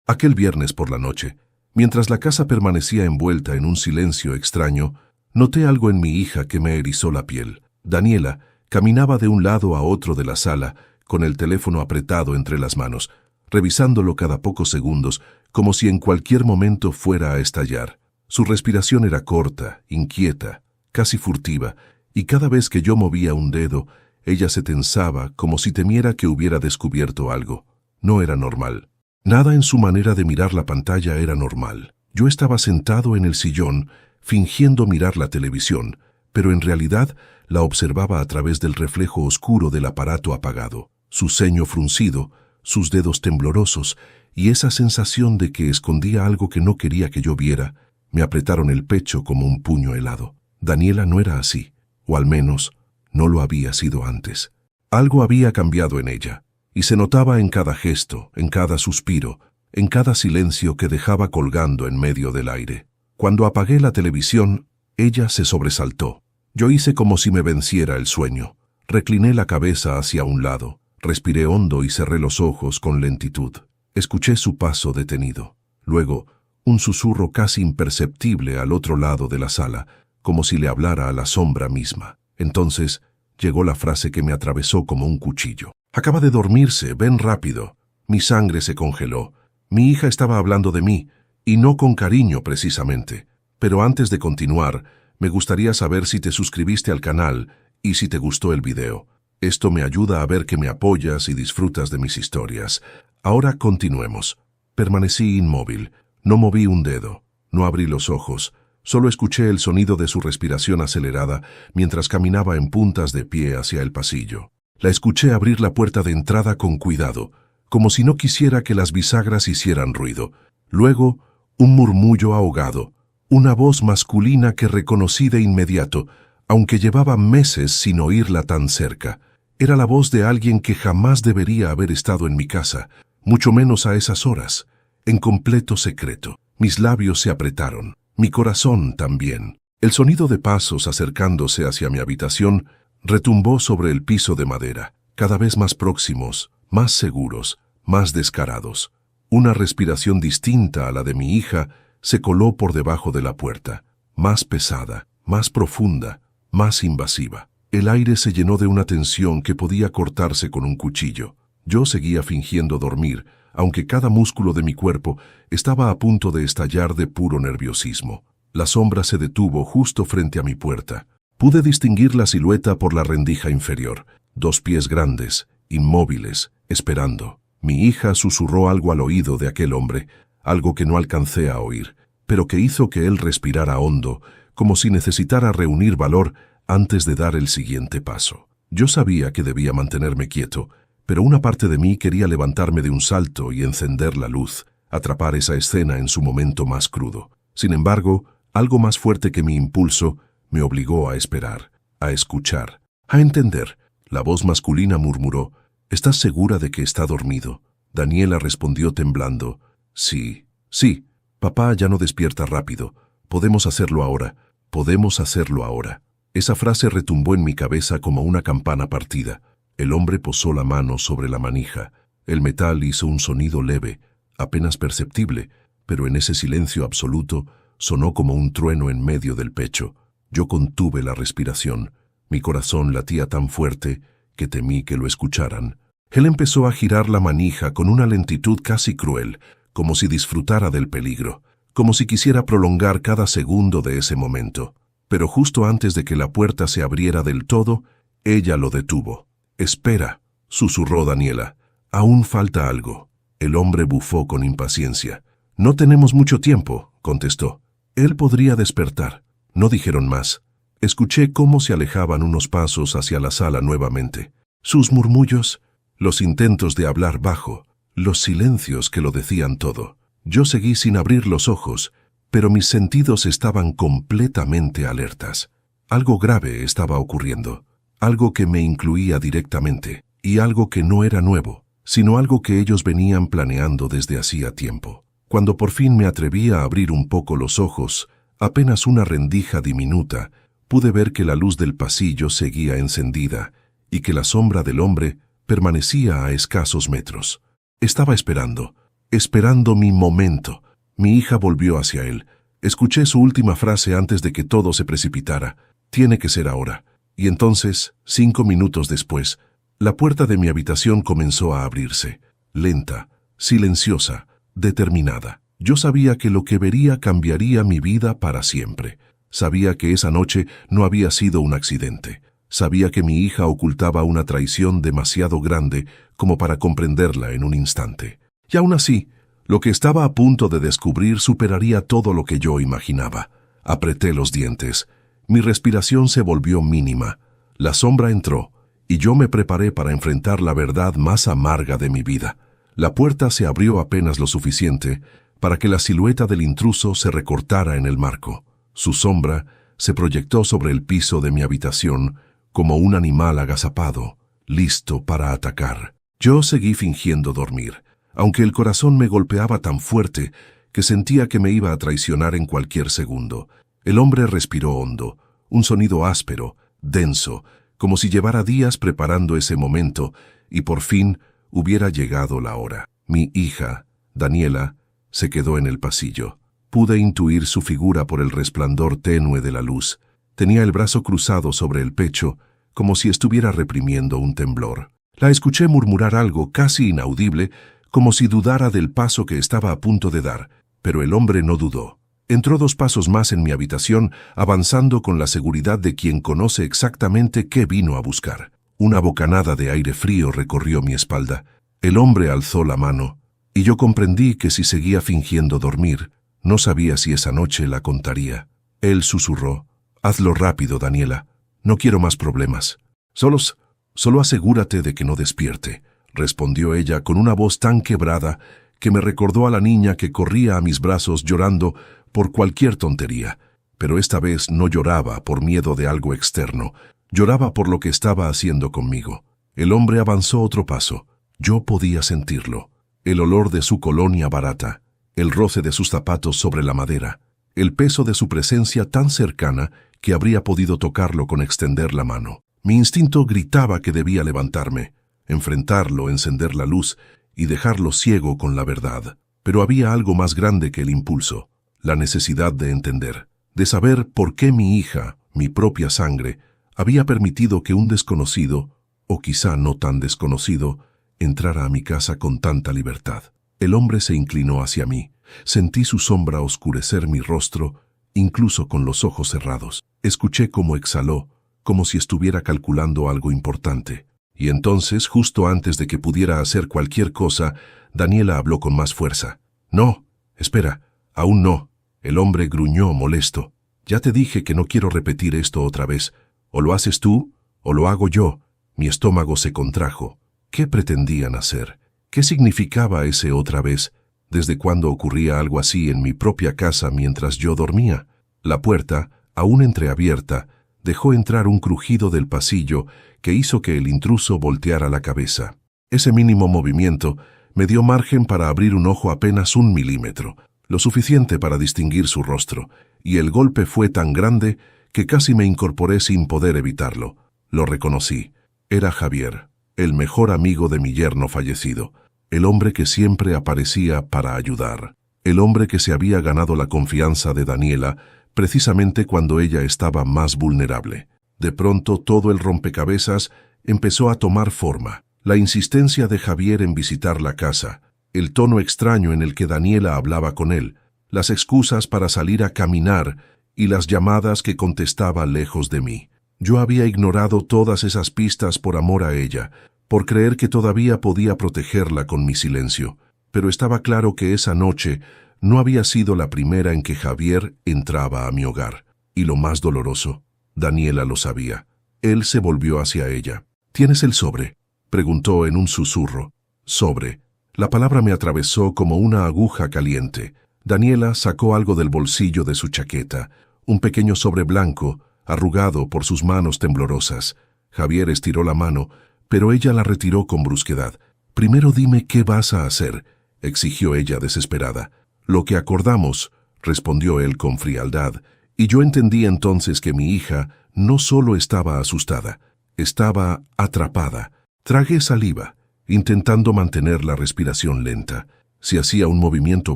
Aquel viernes por la noche, mientras la casa permanecía envuelta en un silencio extraño, noté algo en mi hija que me erizó la piel. Daniela caminaba de un lado a otro de la sala, con el teléfono apretado entre las manos, revisándolo cada pocos segundos, como si en cualquier momento fuera a estallar. Su respiración era corta, inquieta, casi furtiva, y cada vez que yo movía un dedo, ella se tensaba como si temiera que hubiera descubierto algo. No era normal. Nada en su manera de mirar la pantalla era normal. Yo estaba sentado en el sillón, fingiendo mirar la televisión, pero en realidad la observaba a través del reflejo oscuro del aparato apagado. Su ceño fruncido, sus dedos temblorosos y esa sensación de que escondía algo que no quería que yo viera, me apretaron el pecho como un puño helado. Daniela no era así, o al menos no lo había sido antes. Algo había cambiado en ella, y se notaba en cada gesto, en cada suspiro, en cada silencio que dejaba colgando en medio del aire. Cuando apagué la televisión, ella se sobresaltó. Yo hice como si me venciera el sueño. Recliné la cabeza hacia un lado, respiré hondo y cerré los ojos con lentitud. Escuché su paso detenido. Luego, un susurro casi imperceptible al otro lado de la sala, como si le hablara a la sombra misma. Entonces, llegó la frase que me atravesó como un cuchillo. «Acaba de dormirse, ven rápido». Mi sangre se congeló. Mi hija estaba hablando de mí, y no con cariño precisamente. Pero antes de continuar, me gustaría saber si te suscribiste al canal y si te gustó el video. Esto me ayuda a ver que me apoyas y disfrutas de mis historias. Ahora continuemos. Permanecí inmóvil. No moví un dedo. No abrí los ojos. Solo escuché el sonido de su respiración acelerada mientras caminaba en puntas de pie hacia el pasillo. La escuché abrir la puerta de entrada con cuidado, como si no quisiera que las bisagras hicieran ruido. Luego, un murmullo ahogado, una voz masculina que reconocí de inmediato, aunque llevaba meses sin oírla tan cerca. Era la voz de alguien que jamás debería haber estado en mi casa, mucho menos a esas horas, en completo secreto. Mis labios se apretaron, mi corazón también. El sonido de pasos acercándose hacia mi habitación retumbó sobre el piso de madera, cada vez más próximos, más seguros, más descarados. Una respiración distinta a la de mi hija se coló por debajo de la puerta, más pesada, más profunda, más invasiva. El aire se llenó de una tensión que podía cortarse con un cuchillo. Yo seguía fingiendo dormir, aunque cada músculo de mi cuerpo estaba a punto de estallar de puro nerviosismo. La sombra se detuvo justo frente a mi puerta. Pude distinguir la silueta por la rendija inferior. 2 pies grandes, inmóviles, esperando. Mi hija susurró algo al oído de aquel hombre, algo que no alcancé a oír, pero que hizo que él respirara hondo, como si necesitara reunir valor antes de dar el siguiente paso. Yo sabía que debía mantenerme quieto, pero una parte de mí quería levantarme de un salto y encender la luz, atrapar esa escena en su momento más crudo. Sin embargo, algo más fuerte que mi impulso me obligó a esperar, a escuchar, a entender. La voz masculina murmuró: «¿Estás segura de que está dormido?». Daniela respondió temblando: «Sí, sí, papá ya no despierta rápido. Podemos hacerlo ahora, podemos hacerlo ahora». Esa frase retumbó en mi cabeza como una campana partida. El hombre posó la mano sobre la manija. El metal hizo un sonido leve, apenas perceptible, pero en ese silencio absoluto sonó como un trueno en medio del pecho. Yo contuve la respiración. Mi corazón latía tan fuerte que temí que lo escucharan. Él empezó a girar la manija con una lentitud casi cruel, como si disfrutara del peligro, como si quisiera prolongar cada segundo de ese momento. Pero justo antes de que la puerta se abriera del todo, ella lo detuvo. «Espera», susurró Daniela. «Aún falta algo». El hombre bufó con impaciencia. «No tenemos mucho tiempo», contestó. «Él podría despertar». No dijeron más. Escuché cómo se alejaban unos pasos hacia la sala nuevamente. Sus murmullos, los intentos de hablar bajo, los silencios que lo decían todo. Yo seguí sin abrir los ojos, pero mis sentidos estaban completamente alertas. Algo grave estaba ocurriendo, algo que me incluía directamente, y algo que no era nuevo, sino algo que ellos venían planeando desde hacía tiempo. Cuando por fin me atreví a abrir un poco los ojos, apenas una rendija diminuta, pude ver que la luz del pasillo seguía encendida y que la sombra del hombre permanecía a escasos metros. Estaba esperando, esperando mi momento. Mi hija volvió hacia él. Escuché su última frase antes de que todo se precipitara. Tiene que ser ahora. Y entonces, 5 minutos después, la puerta de mi habitación comenzó a abrirse. Lenta, silenciosa, determinada. Yo sabía que lo que vería cambiaría mi vida para siempre. Sabía que esa noche no había sido un accidente. Sabía que mi hija ocultaba una traición demasiado grande como para comprenderla en un instante. Y aún así, lo que estaba a punto de descubrir superaría todo lo que yo imaginaba. Apreté los dientes. Mi respiración se volvió mínima. La sombra entró, y yo me preparé para enfrentar la verdad más amarga de mi vida. La puerta se abrió apenas lo suficiente para que la silueta del intruso se recortara en el marco. Su sombra se proyectó sobre el piso de mi habitación como un animal agazapado, listo para atacar. Yo seguí fingiendo dormir, aunque el corazón me golpeaba tan fuerte que sentía que me iba a traicionar en cualquier segundo. El hombre respiró hondo, un sonido áspero, denso, como si llevara días preparando ese momento y por fin hubiera llegado la hora. Mi hija, Daniela, se quedó en el pasillo. Pude intuir su figura por el resplandor tenue de la luz. Tenía el brazo cruzado sobre el pecho, como si estuviera reprimiendo un temblor. La escuché murmurar algo casi inaudible, como si dudara del paso que estaba a punto de dar, pero el hombre no dudó. Entró 2 pasos más en mi habitación, avanzando con la seguridad de quien conoce exactamente qué vino a buscar. Una bocanada de aire frío recorrió mi espalda. El hombre alzó la mano, y yo comprendí que si seguía fingiendo dormir, no sabía si esa noche la contaría. Él susurró: «Hazlo rápido, Daniela. No quiero más problemas». Solo asegúrate de que no despierte», respondió ella con una voz tan quebrada que me recordó a la niña que corría a mis brazos llorando por cualquier tontería. Pero esta vez no lloraba por miedo de algo externo, lloraba por lo que estaba haciendo conmigo. El hombre avanzó otro paso. Yo podía sentirlo. El olor de su colonia barata, el roce de sus zapatos sobre la madera, el peso de su presencia tan cercana que habría podido tocarlo con extender la mano. Mi instinto gritaba que debía levantarme, enfrentarlo, encender la luz y dejarlo ciego con la verdad. Pero había algo más grande que el impulso, la necesidad de entender, de saber por qué mi hija, mi propia sangre, había permitido que un desconocido, o quizá no tan desconocido, entrara a mi casa con tanta libertad. El hombre se inclinó hacia mí. Sentí su sombra oscurecer mi rostro, incluso con los ojos cerrados. Escuché cómo exhaló, como si estuviera calculando algo importante. Y entonces, justo antes de que pudiera hacer cualquier cosa, Daniela habló con más fuerza. «No, espera, aún no». El hombre gruñó molesto. «Ya te dije que no quiero repetir esto otra vez. O lo haces tú, o lo hago yo». Mi estómago se contrajo. ¿Qué pretendían hacer? ¿Qué significaba ese otra vez? ¿Desde cuándo ocurría algo así en mi propia casa mientras yo dormía? La puerta, aún entreabierta, dejó entrar un crujido del pasillo que hizo que el intruso volteara la cabeza. Ese mínimo movimiento me dio margen para abrir un ojo apenas 1 milímetro, lo suficiente para distinguir su rostro, y el golpe fue tan grande que casi me incorporé sin poder evitarlo. Lo reconocí. Era Javier, el mejor amigo de mi yerno fallecido, el hombre que siempre aparecía para ayudar, el hombre que se había ganado la confianza de Daniela precisamente cuando ella estaba más vulnerable. De pronto todo el rompecabezas empezó a tomar forma. La insistencia de Javier en visitar la casa, el tono extraño en el que Daniela hablaba con él, las excusas para salir a caminar y las llamadas que contestaba lejos de mí. Yo había ignorado todas esas pistas por amor a ella, por creer que todavía podía protegerla con mi silencio, pero estaba claro que esa noche no había sido la primera en que Javier entraba a mi hogar. Y lo más doloroso, Daniela lo sabía. Él se volvió hacia ella. «¿Tienes el sobre?», preguntó en un susurro. «Sobre». La palabra me atravesó como una aguja caliente. Daniela sacó algo del bolsillo de su chaqueta, un pequeño sobre blanco, arrugado por sus manos temblorosas. Javier estiró la mano, pero ella la retiró con brusquedad. «Primero dime qué vas a hacer», exigió ella desesperada. «Lo que acordamos», respondió él con frialdad, y yo entendí entonces que mi hija no solo estaba asustada, estaba atrapada. Tragué saliva, intentando mantener la respiración lenta. si hacía un movimiento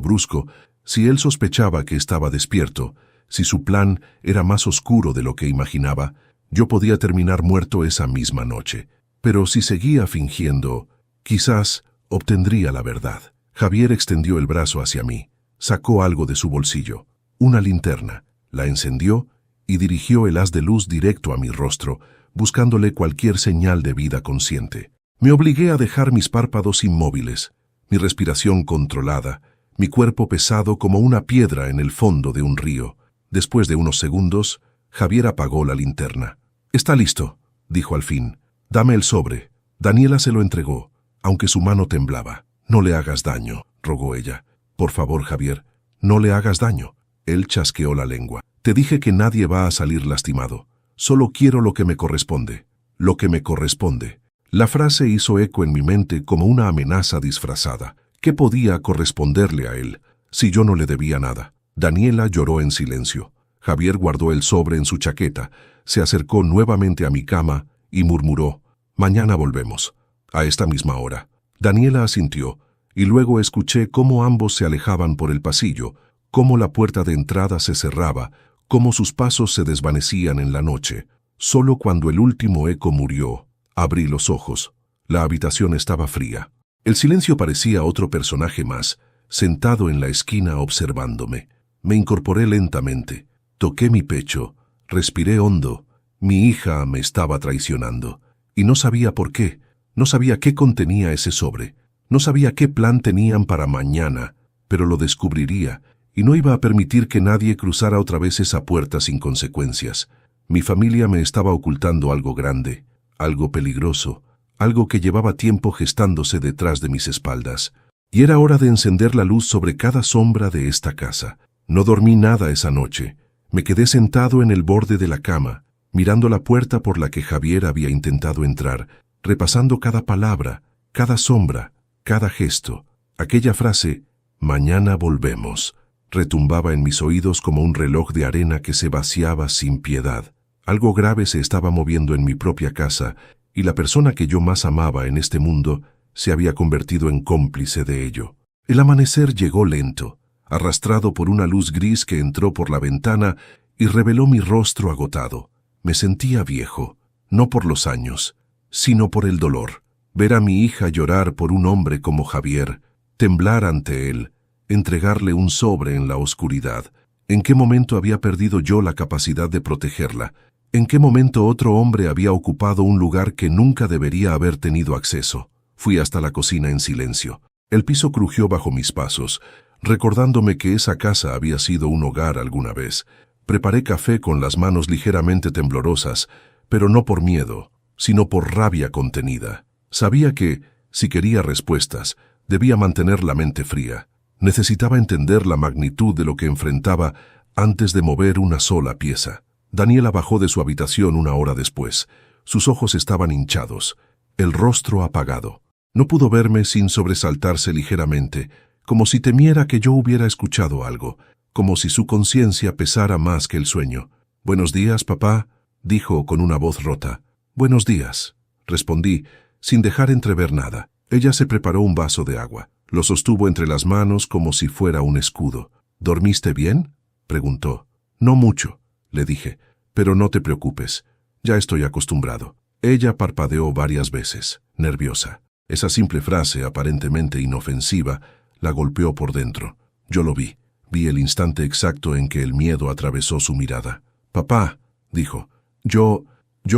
brusco, si él sospechaba que estaba despierto, si su plan era más oscuro de lo que imaginaba, yo podía terminar muerto esa misma noche. Pero si seguía fingiendo, quizás obtendría la verdad. Javier extendió el brazo hacia mí, sacó algo de su bolsillo, una linterna, la encendió y dirigió el haz de luz directo a mi rostro, buscándole cualquier señal de vida consciente. Me obligué a dejar mis párpados inmóviles, mi respiración controlada, mi cuerpo pesado como una piedra en el fondo de un río. Después de unos segundos, Javier apagó la linterna. «Está listo», dijo al fin. «Dame el sobre». Daniela se lo entregó, aunque su mano temblaba. «No le hagas daño», rogó ella. «Por favor, Javier, no le hagas daño». Él chasqueó la lengua. «Te dije que nadie va a salir lastimado. Solo quiero lo que me corresponde». «Lo que me corresponde». La frase hizo eco en mi mente como una amenaza disfrazada. ¿Qué podía corresponderle a él, si yo no le debía nada? Daniela lloró en silencio. Javier guardó el sobre en su chaqueta, se acercó nuevamente a mi cama y murmuró: «Mañana volvemos, a esta misma hora». Daniela asintió, y luego escuché cómo ambos se alejaban por el pasillo, cómo la puerta de entrada se cerraba, cómo sus pasos se desvanecían en la noche. Solo cuando el último eco murió, abrí los ojos. La habitación estaba fría. El silencio parecía otro personaje más, sentado en la esquina observándome. Me incorporé lentamente, toqué mi pecho, respiré hondo. Mi hija me estaba traicionando, y no sabía por qué, no sabía qué contenía ese sobre, no sabía qué plan tenían para mañana, pero lo descubriría, y no iba a permitir que nadie cruzara otra vez esa puerta sin consecuencias. Mi familia me estaba ocultando algo grande, algo peligroso, algo que llevaba tiempo gestándose detrás de mis espaldas. Y era hora de encender la luz sobre cada sombra de esta casa. No dormí nada esa noche. Me quedé sentado en el borde de la cama, mirando la puerta por la que Javier había intentado entrar, repasando cada palabra, cada sombra, cada gesto. Aquella frase, «Mañana volvemos», retumbaba en mis oídos como un reloj de arena que se vaciaba sin piedad. Algo grave se estaba moviendo en mi propia casa, y la persona que yo más amaba en este mundo se había convertido en cómplice de ello. El amanecer llegó lento, arrastrado por una luz gris que entró por la ventana y reveló mi rostro agotado. Me sentía viejo, no por los años, sino por el dolor. Ver a mi hija llorar por un hombre como Javier, temblar ante él, entregarle un sobre en la oscuridad. ¿En qué momento había perdido yo la capacidad de protegerla? ¿En qué momento otro hombre había ocupado un lugar que nunca debería haber tenido acceso? Fui hasta la cocina en silencio. El piso crujió bajo mis pasos, recordándome que esa casa había sido un hogar alguna vez. Preparé café con las manos ligeramente temblorosas, pero no por miedo, sino por rabia contenida. Sabía que, si quería respuestas, debía mantener la mente fría. Necesitaba entender la magnitud de lo que enfrentaba antes de mover una sola pieza. Daniela bajó de su habitación una hora después. Sus ojos estaban hinchados, el rostro apagado. No pudo verme sin sobresaltarse ligeramente, como si temiera que yo hubiera escuchado algo, como si su conciencia pesara más que el sueño. «Buenos días, papá», dijo con una voz rota. «Buenos días», respondí, sin dejar entrever nada. Ella se preparó un vaso de agua. Lo sostuvo entre las manos como si fuera un escudo. «¿Dormiste bien?», preguntó. «No mucho», le dije, «pero no te preocupes. Ya estoy acostumbrado». Ella parpadeó varias veces, nerviosa. Esa simple frase, aparentemente inofensiva, la golpeó por dentro. Yo lo vi. Vi el instante exacto en que el miedo atravesó su mirada. «Papá», dijo, yo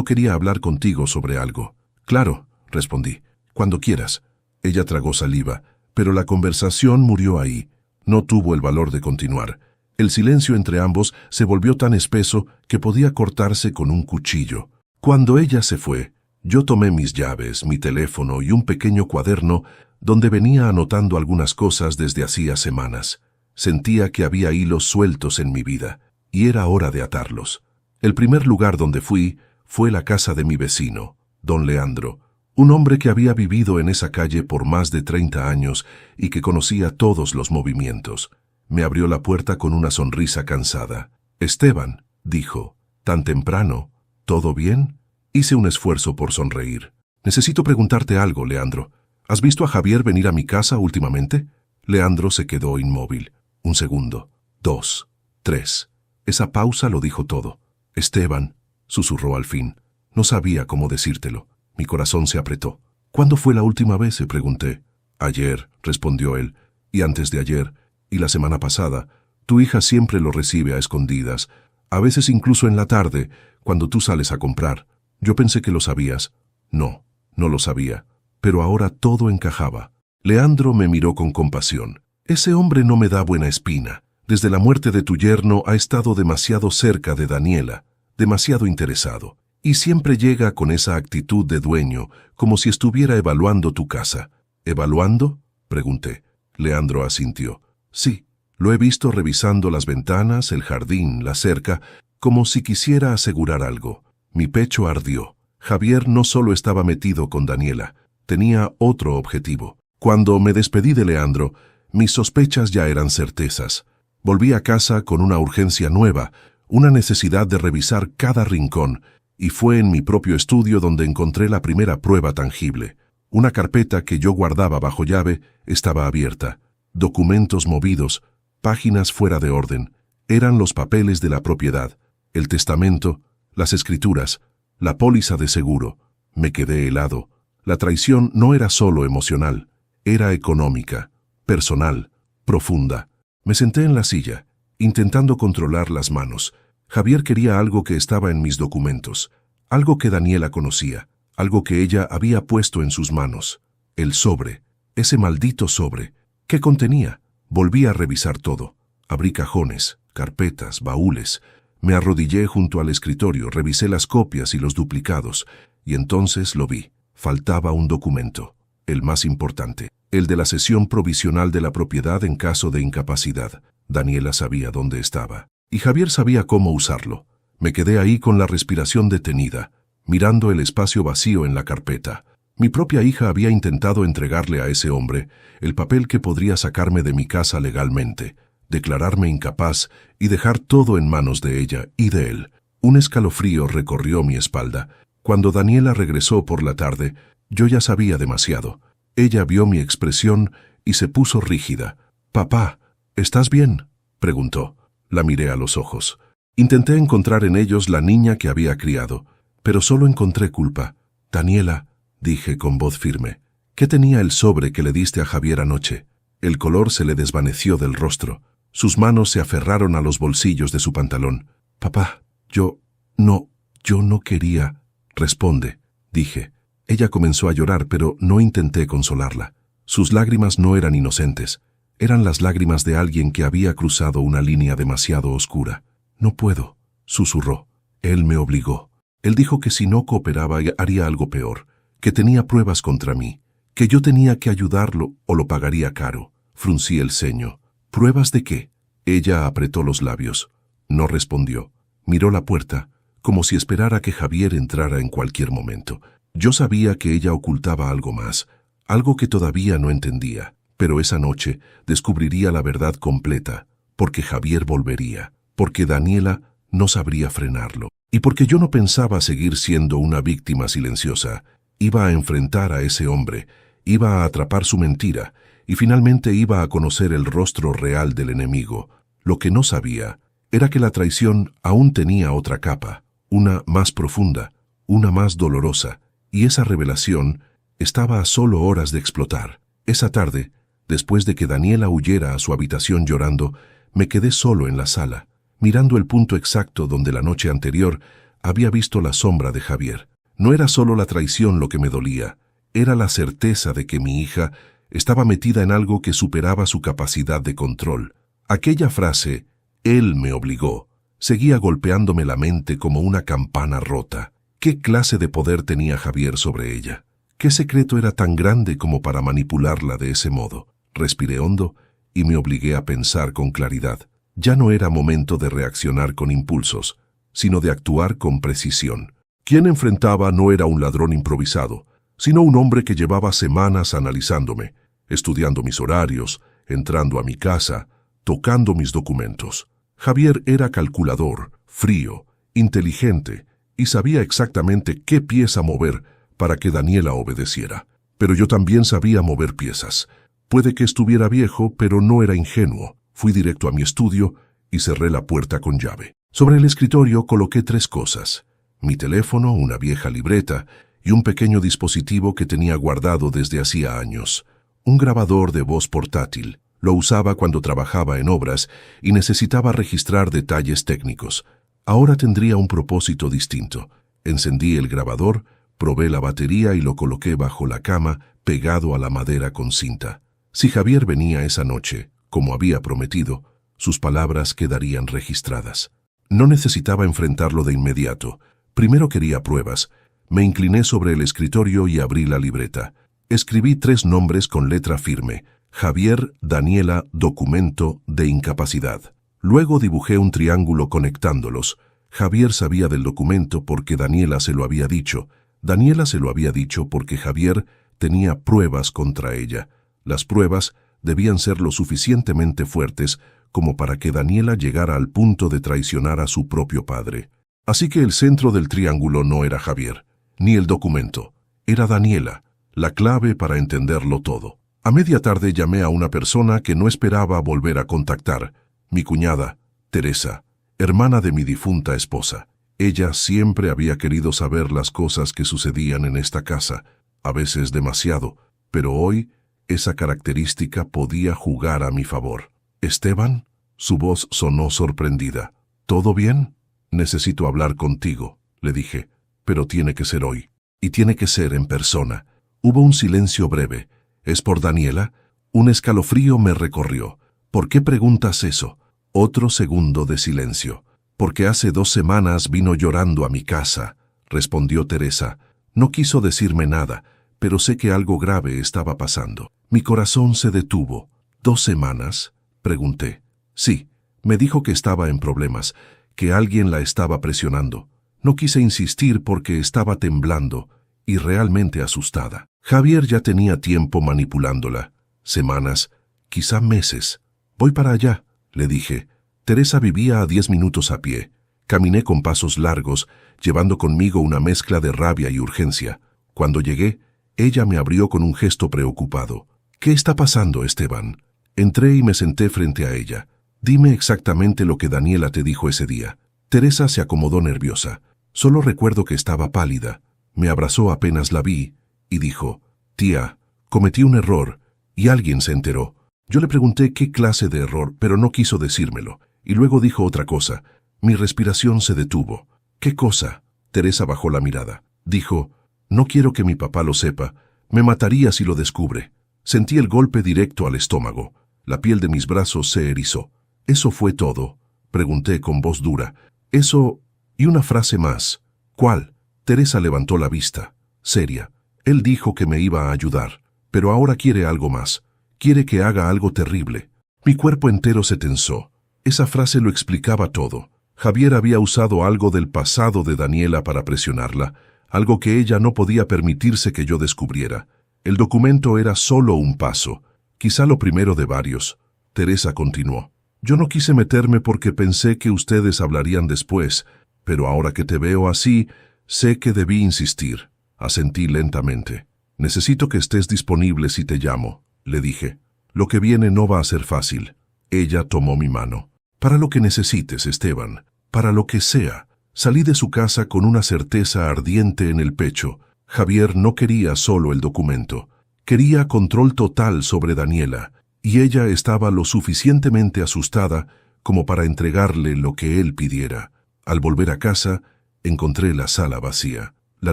quería hablar contigo sobre algo». «Claro», respondí, «cuando quieras». Ella tragó saliva, pero la conversación murió ahí. No tuvo el valor de continuar. El silencio entre ambos se volvió tan espeso que podía cortarse con un cuchillo. Cuando ella se fue, yo tomé mis llaves, mi teléfono y un pequeño cuaderno donde venía anotando algunas cosas desde hacía semanas. Sentía que había hilos sueltos en mi vida, y era hora de atarlos. El primer lugar donde fui fue la casa de mi vecino, don Leandro, un hombre que había vivido en esa calle por más de 30 años y que conocía todos los movimientos. Me abrió la puerta con una sonrisa cansada. «Esteban», dijo, «tan temprano, ¿todo bien?». Hice un esfuerzo por sonreír. «Necesito preguntarte algo, Leandro. ¿Has visto a Javier venir a mi casa últimamente?». Leandro se quedó inmóvil. 1 segundo, 2, 3. Esa pausa lo dijo todo. Esteban, susurró al fin. No sabía cómo decírtelo. Mi corazón se apretó. ¿Cuándo fue la última vez?, le pregunté. Ayer, respondió él, y antes de ayer, y la semana pasada. Tu hija siempre lo recibe a escondidas, a veces incluso en la tarde, cuando tú sales a comprar. Yo pensé que lo sabías. No, no lo sabía, pero ahora todo encajaba. Leandro me miró con compasión. Ese hombre no me da buena espina. Desde la muerte de tu yerno ha estado demasiado cerca de Daniela, demasiado interesado. Y siempre llega con esa actitud de dueño, como si estuviera evaluando tu casa. ¿Evaluando?, pregunté. Leandro asintió. Sí, lo he visto revisando las ventanas, el jardín, la cerca, como si quisiera asegurar algo. Mi pecho ardió. Javier no solo estaba metido con Daniela, tenía otro objetivo. Cuando me despedí de Leandro, mis sospechas ya eran certezas. Volví a casa con una urgencia nueva, una necesidad de revisar cada rincón, y fue en mi propio estudio donde encontré la primera prueba tangible. Una carpeta que yo guardaba bajo llave estaba abierta. Documentos movidos, páginas fuera de orden. Eran los papeles de la propiedad, el testamento, las escrituras, la póliza de seguro. Me quedé helado. La traición no era solo emocional, era económica, personal, profunda. Me senté en la silla, intentando controlar las manos. Javier quería algo que estaba en mis documentos, algo que Daniela conocía, algo que ella había puesto en sus manos. El sobre, ese maldito sobre. ¿Qué contenía? Volví a revisar todo. Abrí cajones, carpetas, baúles. Me arrodillé junto al escritorio, revisé las copias y los duplicados, y entonces lo vi. Faltaba un documento, el más importante, el de la cesión provisional de la propiedad en caso de incapacidad. Daniela sabía dónde estaba, y Javier sabía cómo usarlo. Me quedé ahí con la respiración detenida, mirando el espacio vacío en la carpeta. Mi propia hija había intentado entregarle a ese hombre el papel que podría sacarme de mi casa legalmente, declararme incapaz y dejar todo en manos de ella y de él. Un escalofrío recorrió mi espalda. Cuando Daniela regresó por la tarde, yo ya sabía demasiado. Ella vio mi expresión y se puso rígida. «Papá, ¿estás bien?», preguntó. La miré a los ojos. Intenté encontrar en ellos la niña que había criado, pero solo encontré culpa. «Daniela», dije con voz firme, «¿qué tenía el sobre que le diste a Javier anoche?». El color se le desvaneció del rostro. Sus manos se aferraron a los bolsillos de su pantalón. «Papá, yo no quería». «Responde», dije. Ella comenzó a llorar, pero no intenté consolarla. Sus lágrimas no eran inocentes. Eran las lágrimas de alguien que había cruzado una línea demasiado oscura. «No puedo», susurró. Él me obligó. Él dijo que si no cooperaba haría algo peor, que tenía pruebas contra mí, que yo tenía que ayudarlo o lo pagaría caro. Fruncí el ceño. «¿Pruebas de qué?». Ella apretó los labios. No respondió. Miró la puerta, como si esperara que Javier entrara en cualquier momento. Yo sabía que ella ocultaba algo más, algo que todavía no entendía, pero esa noche descubriría la verdad completa, porque Javier volvería, porque Daniela no sabría frenarlo, y porque yo no pensaba seguir siendo una víctima silenciosa. Iba a enfrentar a ese hombre, iba a atrapar su mentira, y finalmente iba a conocer el rostro real del enemigo. Lo que no sabía era que la traición aún tenía otra capa, una más profunda, una más dolorosa, y esa revelación estaba a solo horas de explotar. Esa tarde, después de que Daniela huyera a su habitación llorando, me quedé solo en la sala, mirando el punto exacto donde la noche anterior había visto la sombra de Javier. No era solo la traición lo que me dolía, era la certeza de que mi hija estaba metida en algo que superaba su capacidad de control. Aquella frase, «él me obligó», seguía golpeándome la mente como una campana rota. ¿Qué clase de poder tenía Javier sobre ella? ¿Qué secreto era tan grande como para manipularla de ese modo? Respiré hondo y me obligué a pensar con claridad. Ya no era momento de reaccionar con impulsos, sino de actuar con precisión. Quien enfrentaba no era un ladrón improvisado, sino un hombre que llevaba semanas analizándome, estudiando mis horarios, entrando a mi casa, tocando mis documentos. Javier era calculador, frío, inteligente, y sabía exactamente qué pieza mover para que Daniela obedeciera. Pero yo también sabía mover piezas. Puede que estuviera viejo, pero no era ingenuo. Fui directo a mi estudio y cerré la puerta con llave. Sobre el escritorio coloqué 3 cosas: mi teléfono, una vieja libreta y un pequeño dispositivo que tenía guardado desde hacía años. Un grabador de voz portátil. Lo usaba cuando trabajaba en obras y necesitaba registrar detalles técnicos. Ahora tendría un propósito distinto. Encendí el grabador, probé la batería y lo coloqué bajo la cama, pegado a la madera con cinta. Si Javier venía esa noche, como había prometido, sus palabras quedarían registradas. No necesitaba enfrentarlo de inmediato. Primero quería pruebas. Me incliné sobre el escritorio y abrí la libreta. Escribí 3 nombres con letra firme: Javier, Daniela, documento de incapacidad. Luego dibujé un triángulo conectándolos. Javier sabía del documento porque Daniela se lo había dicho. Daniela se lo había dicho porque Javier tenía pruebas contra ella. Las pruebas debían ser lo suficientemente fuertes como para que Daniela llegara al punto de traicionar a su propio padre. Así que el centro del triángulo no era Javier, ni el documento. Era Daniela, la clave para entenderlo todo. A media tarde llamé a una persona que no esperaba volver a contactar: mi cuñada, Teresa, hermana de mi difunta esposa. Ella siempre había querido saber las cosas que sucedían en esta casa, a veces demasiado, pero hoy esa característica podía jugar a mi favor. «¿Esteban?». Su voz sonó sorprendida. «¿Todo bien? Necesito hablar contigo», le dije, «pero tiene que ser hoy, y tiene que ser en persona». Hubo un silencio breve. «¿Es por Daniela?». Un escalofrío me recorrió. «¿Por qué preguntas eso?». Otro segundo de silencio. «Porque hace 2 semanas vino llorando a mi casa», respondió Teresa. No quiso decirme nada, pero sé que algo grave estaba pasando. Mi corazón se detuvo. «¿2 semanas?», pregunté. «Sí», me dijo que estaba en problemas, que alguien la estaba presionando. No quise insistir porque estaba temblando y realmente asustada. Javier ya tenía tiempo manipulándola. Semanas, quizá meses. «Voy para allá», le dije. Teresa vivía a 10 minutos a pie. Caminé con pasos largos, llevando conmigo una mezcla de rabia y urgencia. Cuando llegué, ella me abrió con un gesto preocupado. «¿Qué está pasando, Esteban?». Entré y me senté frente a ella. «Dime exactamente lo que Daniela te dijo ese día». Teresa se acomodó nerviosa. Solo recuerdo que estaba pálida. Me abrazó apenas la vi y dijo: «Tía, cometí un error y alguien se enteró». Yo le pregunté qué clase de error, pero no quiso decírmelo. Y luego dijo otra cosa. Mi respiración se detuvo. «¿Qué cosa?». Teresa bajó la mirada. Dijo: «No quiero que mi papá lo sepa. Me mataría si lo descubre». Sentí el golpe directo al estómago. La piel de mis brazos se erizó. «¿Eso fue todo?», pregunté con voz dura. «Eso y una frase más». «¿Cuál?». Teresa levantó la vista, seria. «Él dijo que me iba a ayudar, pero ahora quiere algo más. Quiere que haga algo terrible». Mi cuerpo entero se tensó. Esa frase lo explicaba todo. Javier había usado algo del pasado de Daniela para presionarla, algo que ella no podía permitirse que yo descubriera. El documento era solo un paso, quizá lo primero de varios. Teresa continuó: «Yo no quise meterme porque pensé que ustedes hablarían después, pero ahora que te veo así, sé que debí insistir». Asentí lentamente. «Necesito que estés disponible si te llamo», le dije. «Lo que viene no va a ser fácil». Ella tomó mi mano. «Para lo que necesites, Esteban, para lo que sea». Salí de su casa con una certeza ardiente en el pecho. Javier no quería solo el documento. Quería control total sobre Daniela, y ella estaba lo suficientemente asustada como para entregarle lo que él pidiera. Al volver a casa, encontré la sala vacía. La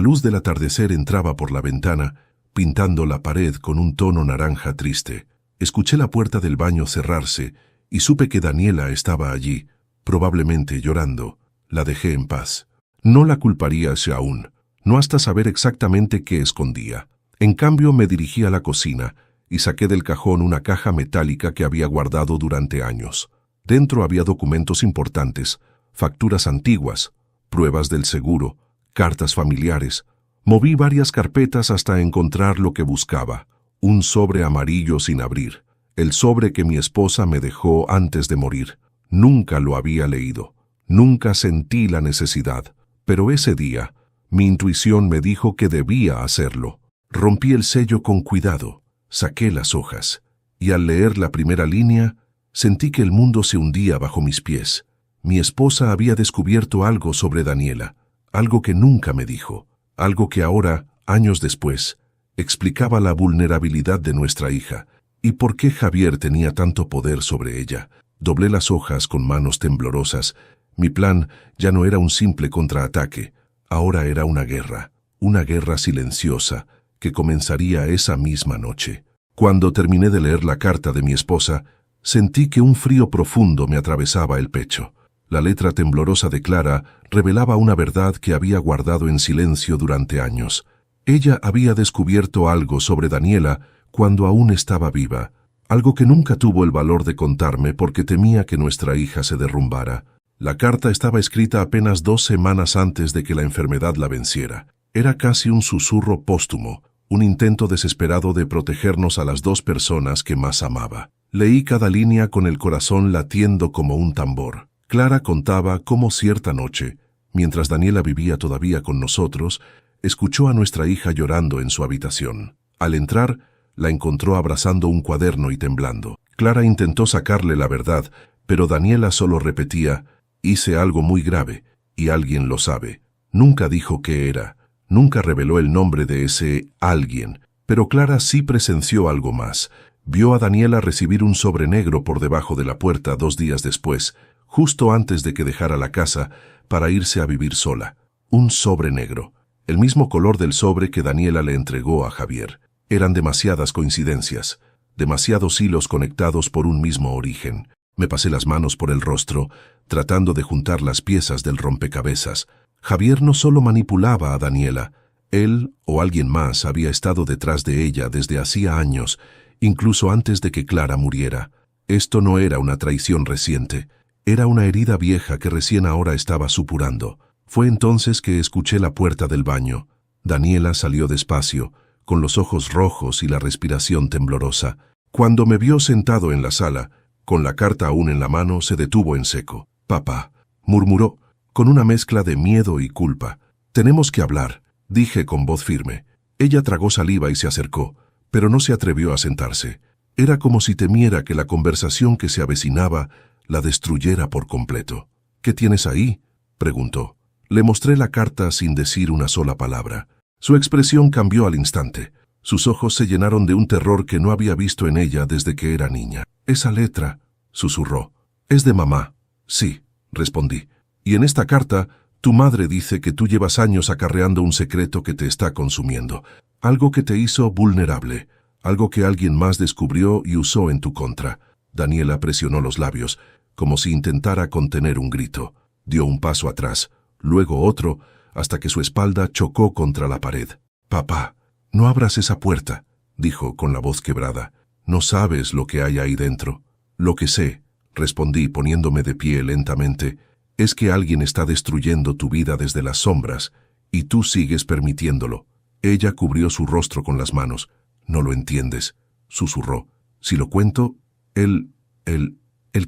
luz del atardecer entraba por la ventana, pintando la pared con un tono naranja triste. Escuché la puerta del baño cerrarse y supe que Daniela estaba allí, probablemente llorando. La dejé en paz. No la culparía aún, no hasta saber exactamente qué escondía. En cambio, me dirigí a la cocina y saqué del cajón una caja metálica que había guardado durante años. Dentro había documentos importantes, facturas antiguas, pruebas del seguro, cartas familiares. Moví varias carpetas hasta encontrar lo que buscaba: un sobre amarillo sin abrir, el sobre que mi esposa me dejó antes de morir. Nunca lo había leído. Nunca sentí la necesidad, pero ese día, mi intuición me dijo que debía hacerlo. Rompí el sello con cuidado, saqué las hojas y al leer la primera línea, sentí que el mundo se hundía bajo mis pies. Mi esposa había descubierto algo sobre Daniela, algo que nunca me dijo, algo que ahora, años después, explicaba la vulnerabilidad de nuestra hija y por qué Javier tenía tanto poder sobre ella. Doblé las hojas con manos temblorosas. Mi plan ya no era un simple contraataque, ahora era una guerra silenciosa que comenzaría esa misma noche. Cuando terminé de leer la carta de mi esposa, sentí que un frío profundo me atravesaba el pecho. La letra temblorosa de Clara revelaba una verdad que había guardado en silencio durante años. Ella había descubierto algo sobre Daniela cuando aún estaba viva, algo que nunca tuvo el valor de contarme porque temía que nuestra hija se derrumbara. La carta estaba escrita apenas 2 semanas antes de que la enfermedad la venciera. Era casi un susurro póstumo, un intento desesperado de protegernos a las 2 personas que más amaba. Leí cada línea con el corazón latiendo como un tambor. Clara contaba cómo cierta noche, mientras Daniela vivía todavía con nosotros, escuchó a nuestra hija llorando en su habitación. Al entrar, la encontró abrazando un cuaderno y temblando. Clara intentó sacarle la verdad, pero Daniela solo repetía: «Hice algo muy grave, y alguien lo sabe». Nunca dijo qué era, nunca reveló el nombre de ese alguien, pero Clara sí presenció algo más. Vio a Daniela recibir un sobre negro por debajo de la puerta 2 días después, justo antes de que dejara la casa para irse a vivir sola. Un sobre negro, el mismo color del sobre que Daniela le entregó a Javier. Eran demasiadas coincidencias, demasiados hilos conectados por un mismo origen. Me pasé las manos por el rostro, tratando de juntar las piezas del rompecabezas. Javier no solo manipulaba a Daniela, él o alguien más había estado detrás de ella desde hacía años, incluso antes de que Clara muriera. Esto no era una traición reciente, era una herida vieja que recién ahora estaba supurando. Fue entonces que escuché la puerta del baño. Daniela salió despacio, con los ojos rojos y la respiración temblorosa. Cuando me vio sentado en la sala, con la carta aún en la mano, se detuvo en seco. «Papá», murmuró, con una mezcla de miedo y culpa. «Tenemos que hablar», dije con voz firme. Ella tragó saliva y se acercó, pero no se atrevió a sentarse. Era como si temiera que la conversación que se avecinaba la destruyera por completo. «¿Qué tienes ahí?», preguntó. Le mostré la carta sin decir una sola palabra. Su expresión cambió al instante. Sus ojos se llenaron de un terror que no había visto en ella desde que era niña. «Esa letra», susurró. «Es de mamá». «Sí», respondí. «Y en esta carta, tu madre dice que tú llevas años acarreando un secreto que te está consumiendo, algo que te hizo vulnerable, algo que alguien más descubrió y usó en tu contra». Daniela presionó los labios, como si intentara contener un grito. Dio un paso atrás, luego otro, hasta que su espalda chocó contra la pared. «Papá, no abras esa puerta», dijo con la voz quebrada. «No sabes lo que hay ahí dentro». «Lo que sé», respondí poniéndome de pie lentamente, «es que alguien está destruyendo tu vida desde las sombras, y tú sigues permitiéndolo». Ella cubrió su rostro con las manos. «No lo entiendes», susurró. «Si lo cuento, ¿El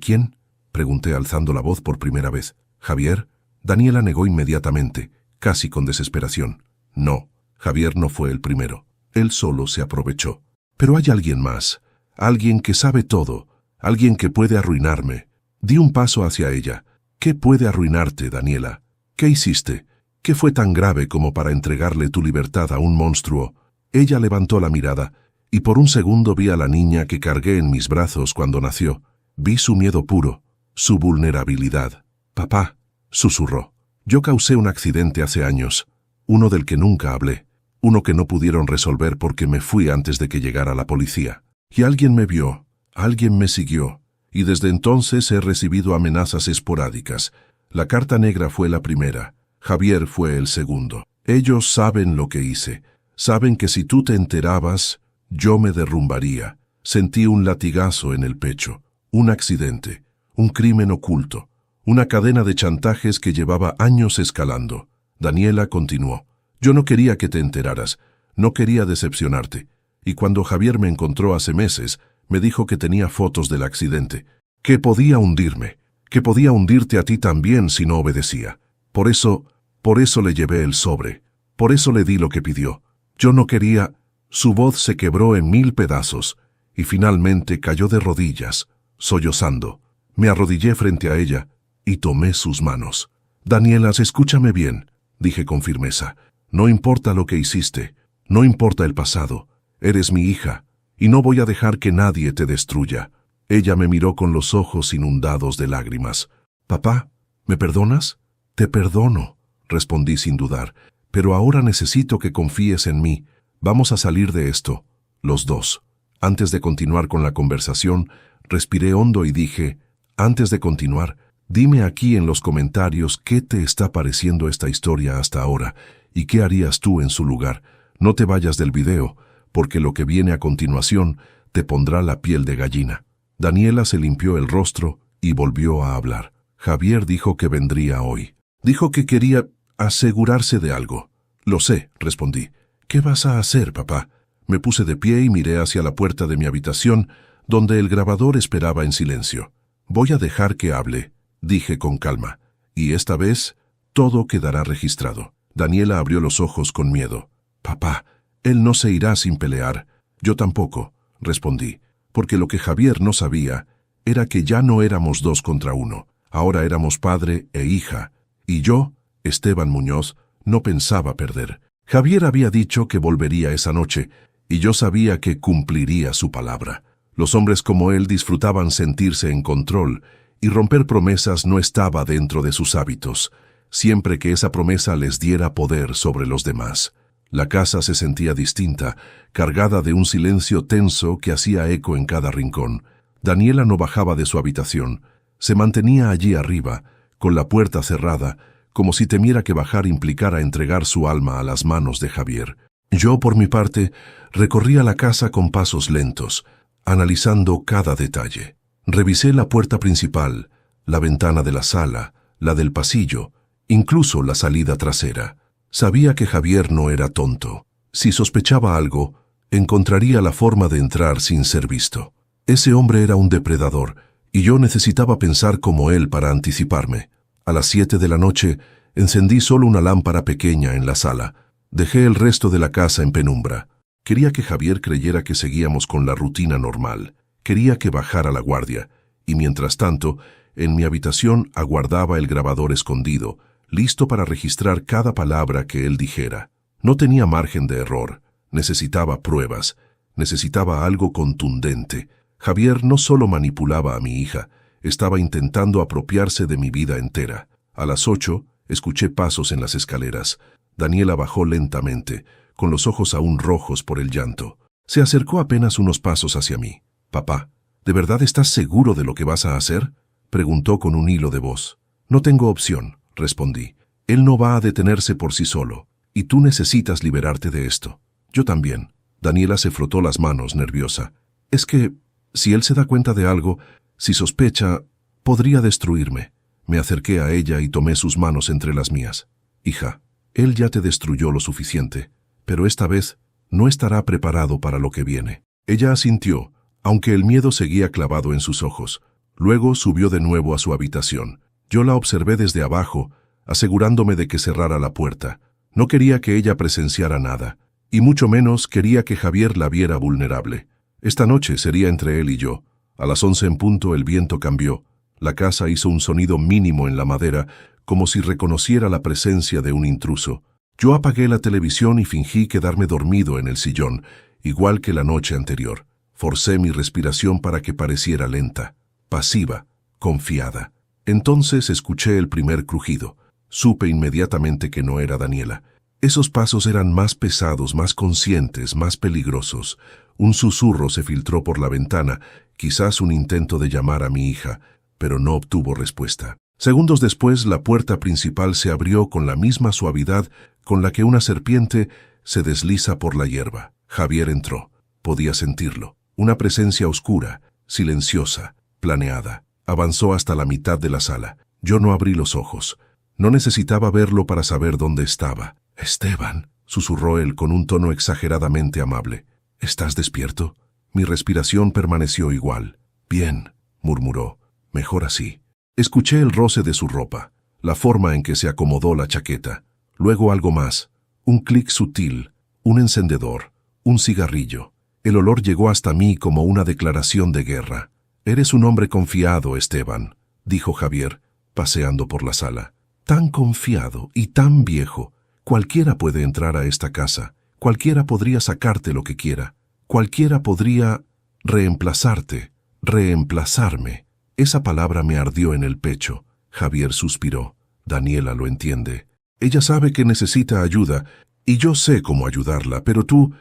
quién?», pregunté alzando la voz por primera vez. «¿Javier?». Daniela negó inmediatamente, casi con desesperación. «No, Javier no fue el primero. Él solo se aprovechó. Pero hay alguien más, alguien que sabe todo, alguien que puede arruinarme». Di un paso hacia ella. «¿Qué puede arruinarte, Daniela? ¿Qué hiciste? ¿Qué fue tan grave como para entregarle tu libertad a un monstruo?». Ella levantó la mirada, y por un segundo vi a la niña que cargué en mis brazos cuando nació. Vi su miedo puro, su vulnerabilidad. «Papá», susurró, «yo causé un accidente hace años, uno del que nunca hablé, uno que no pudieron resolver porque me fui antes de que llegara la policía. Y alguien me vio, alguien me siguió, y desde entonces he recibido amenazas esporádicas. La carta negra fue la primera, Javier fue el segundo. Ellos saben lo que hice, saben que si tú te enterabas, yo me derrumbaría». Sentí un latigazo en el pecho, un accidente, un crimen oculto, una cadena de chantajes que llevaba años escalando. Daniela continuó. «Yo no quería que te enteraras, no quería decepcionarte, y cuando Javier me encontró hace meses, me dijo que tenía fotos del accidente, que podía hundirme, que podía hundirte a ti también si no obedecía. Por eso le llevé el sobre, por eso le di lo que pidió. Yo no quería». Su voz se quebró en 1000 pedazos, y finalmente cayó de rodillas, sollozando. Me arrodillé frente a ella y tomé sus manos. «Daniela, escúchame bien», dije con firmeza. «No importa lo que hiciste, no importa el pasado. Eres mi hija, y no voy a dejar que nadie te destruya». Ella me miró con los ojos inundados de lágrimas. «Papá, ¿me perdonas?» «Te perdono», respondí sin dudar, «pero ahora necesito que confíes en mí. Vamos a salir de esto, los dos». Antes de continuar con la conversación, respiré hondo y dije, «Antes de continuar, dime aquí en los comentarios qué te está pareciendo esta historia hasta ahora y qué harías tú en su lugar. No te vayas del video, porque lo que viene a continuación te pondrá la piel de gallina». Daniela se limpió el rostro y volvió a hablar. «Javier dijo que vendría hoy. Dijo que quería asegurarse de algo». «Lo sé», respondí. «¿Qué vas a hacer, papá?» Me puse de pie y miré hacia la puerta de mi habitación, donde el grabador esperaba en silencio. «Voy a dejar que hable», dije con calma, «y esta vez todo quedará registrado». Daniela abrió los ojos con miedo. «Papá, él no se irá sin pelear». «Yo tampoco», respondí, porque lo que Javier no sabía era que ya no éramos 2 contra 1. Ahora éramos padre e hija, y yo, Esteban Muñoz, no pensaba perder. Javier había dicho que volvería esa noche, y yo sabía que cumpliría su palabra. Los hombres como él disfrutaban sentirse en control, y romper promesas no estaba dentro de sus hábitos, siempre que esa promesa les diera poder sobre los demás. La casa se sentía distinta, cargada de un silencio tenso que hacía eco en cada rincón. Daniela no bajaba de su habitación, se mantenía allí arriba, con la puerta cerrada, como si temiera que bajar implicara entregar su alma a las manos de Javier. Yo, por mi parte, recorría la casa con pasos lentos, analizando cada detalle. Revisé la puerta principal, la ventana de la sala, la del pasillo, incluso la salida trasera. Sabía que Javier no era tonto. Si sospechaba algo, encontraría la forma de entrar sin ser visto. Ese hombre era un depredador, y yo necesitaba pensar como él para anticiparme. A las 7 de la noche, encendí solo una lámpara pequeña en la sala. Dejé el resto de la casa en penumbra. Quería que Javier creyera que seguíamos con la rutina normal. Quería que bajara la guardia, y mientras tanto, en mi habitación aguardaba el grabador escondido, listo para registrar cada palabra que él dijera. No tenía margen de error. Necesitaba pruebas. Necesitaba algo contundente. Javier no solo manipulaba a mi hija, estaba intentando apropiarse de mi vida entera. A las 8, escuché pasos en las escaleras. Daniela bajó lentamente, con los ojos aún rojos por el llanto. Se acercó apenas unos pasos hacia mí. «Papá, ¿de verdad estás seguro de lo que vas a hacer?», preguntó con un hilo de voz. «No tengo opción», respondí. «Él no va a detenerse por sí solo, y tú necesitas liberarte de esto». «Yo también». Daniela se frotó las manos, nerviosa. «Es que, si él se da cuenta de algo, si sospecha, podría destruirme». Me acerqué a ella y tomé sus manos entre las mías. «Hija, él ya te destruyó lo suficiente, pero esta vez no estará preparado para lo que viene». Ella asintió, aunque el miedo seguía clavado en sus ojos. Luego subió de nuevo a su habitación. Yo la observé desde abajo, asegurándome de que cerrara la puerta. No quería que ella presenciara nada, y mucho menos quería que Javier la viera vulnerable. Esta noche sería entre él y yo. A las 11 en punto el viento cambió. La casa hizo un sonido mínimo en la madera, como si reconociera la presencia de un intruso. Yo apagué la televisión y fingí quedarme dormido en el sillón, igual que la noche anterior. Forcé mi respiración para que pareciera lenta, pasiva, confiada. Entonces escuché el primer crujido. Supe inmediatamente que no era Daniela. Esos pasos eran más pesados, más conscientes, más peligrosos. Un susurro se filtró por la ventana, quizás un intento de llamar a mi hija, pero no obtuvo respuesta. Segundos después, la puerta principal se abrió con la misma suavidad con la que una serpiente se desliza por la hierba. Javier entró. Podía sentirlo. Una presencia oscura, silenciosa, planeada. Avanzó hasta la mitad de la sala. Yo no abrí los ojos. No necesitaba verlo para saber dónde estaba. «Esteban», susurró él con un tono exageradamente amable. «¿Estás despierto?» Mi respiración permaneció igual. «Bien», murmuró. «Mejor así». Escuché el roce de su ropa, la forma en que se acomodó la chaqueta. Luego algo más. Un clic sutil, un encendedor, un cigarrillo. El olor llegó hasta mí como una declaración de guerra. «Eres un hombre confiado, Esteban», dijo Javier, paseando por la sala. «Tan confiado y tan viejo. Cualquiera puede entrar a esta casa. Cualquiera podría sacarte lo que quiera. Cualquiera podría reemplazarte, reemplazarme». Esa palabra me ardió en el pecho. Javier suspiró. «Daniela lo entiende. Ella sabe que necesita ayuda, y yo sé cómo ayudarla, pero tú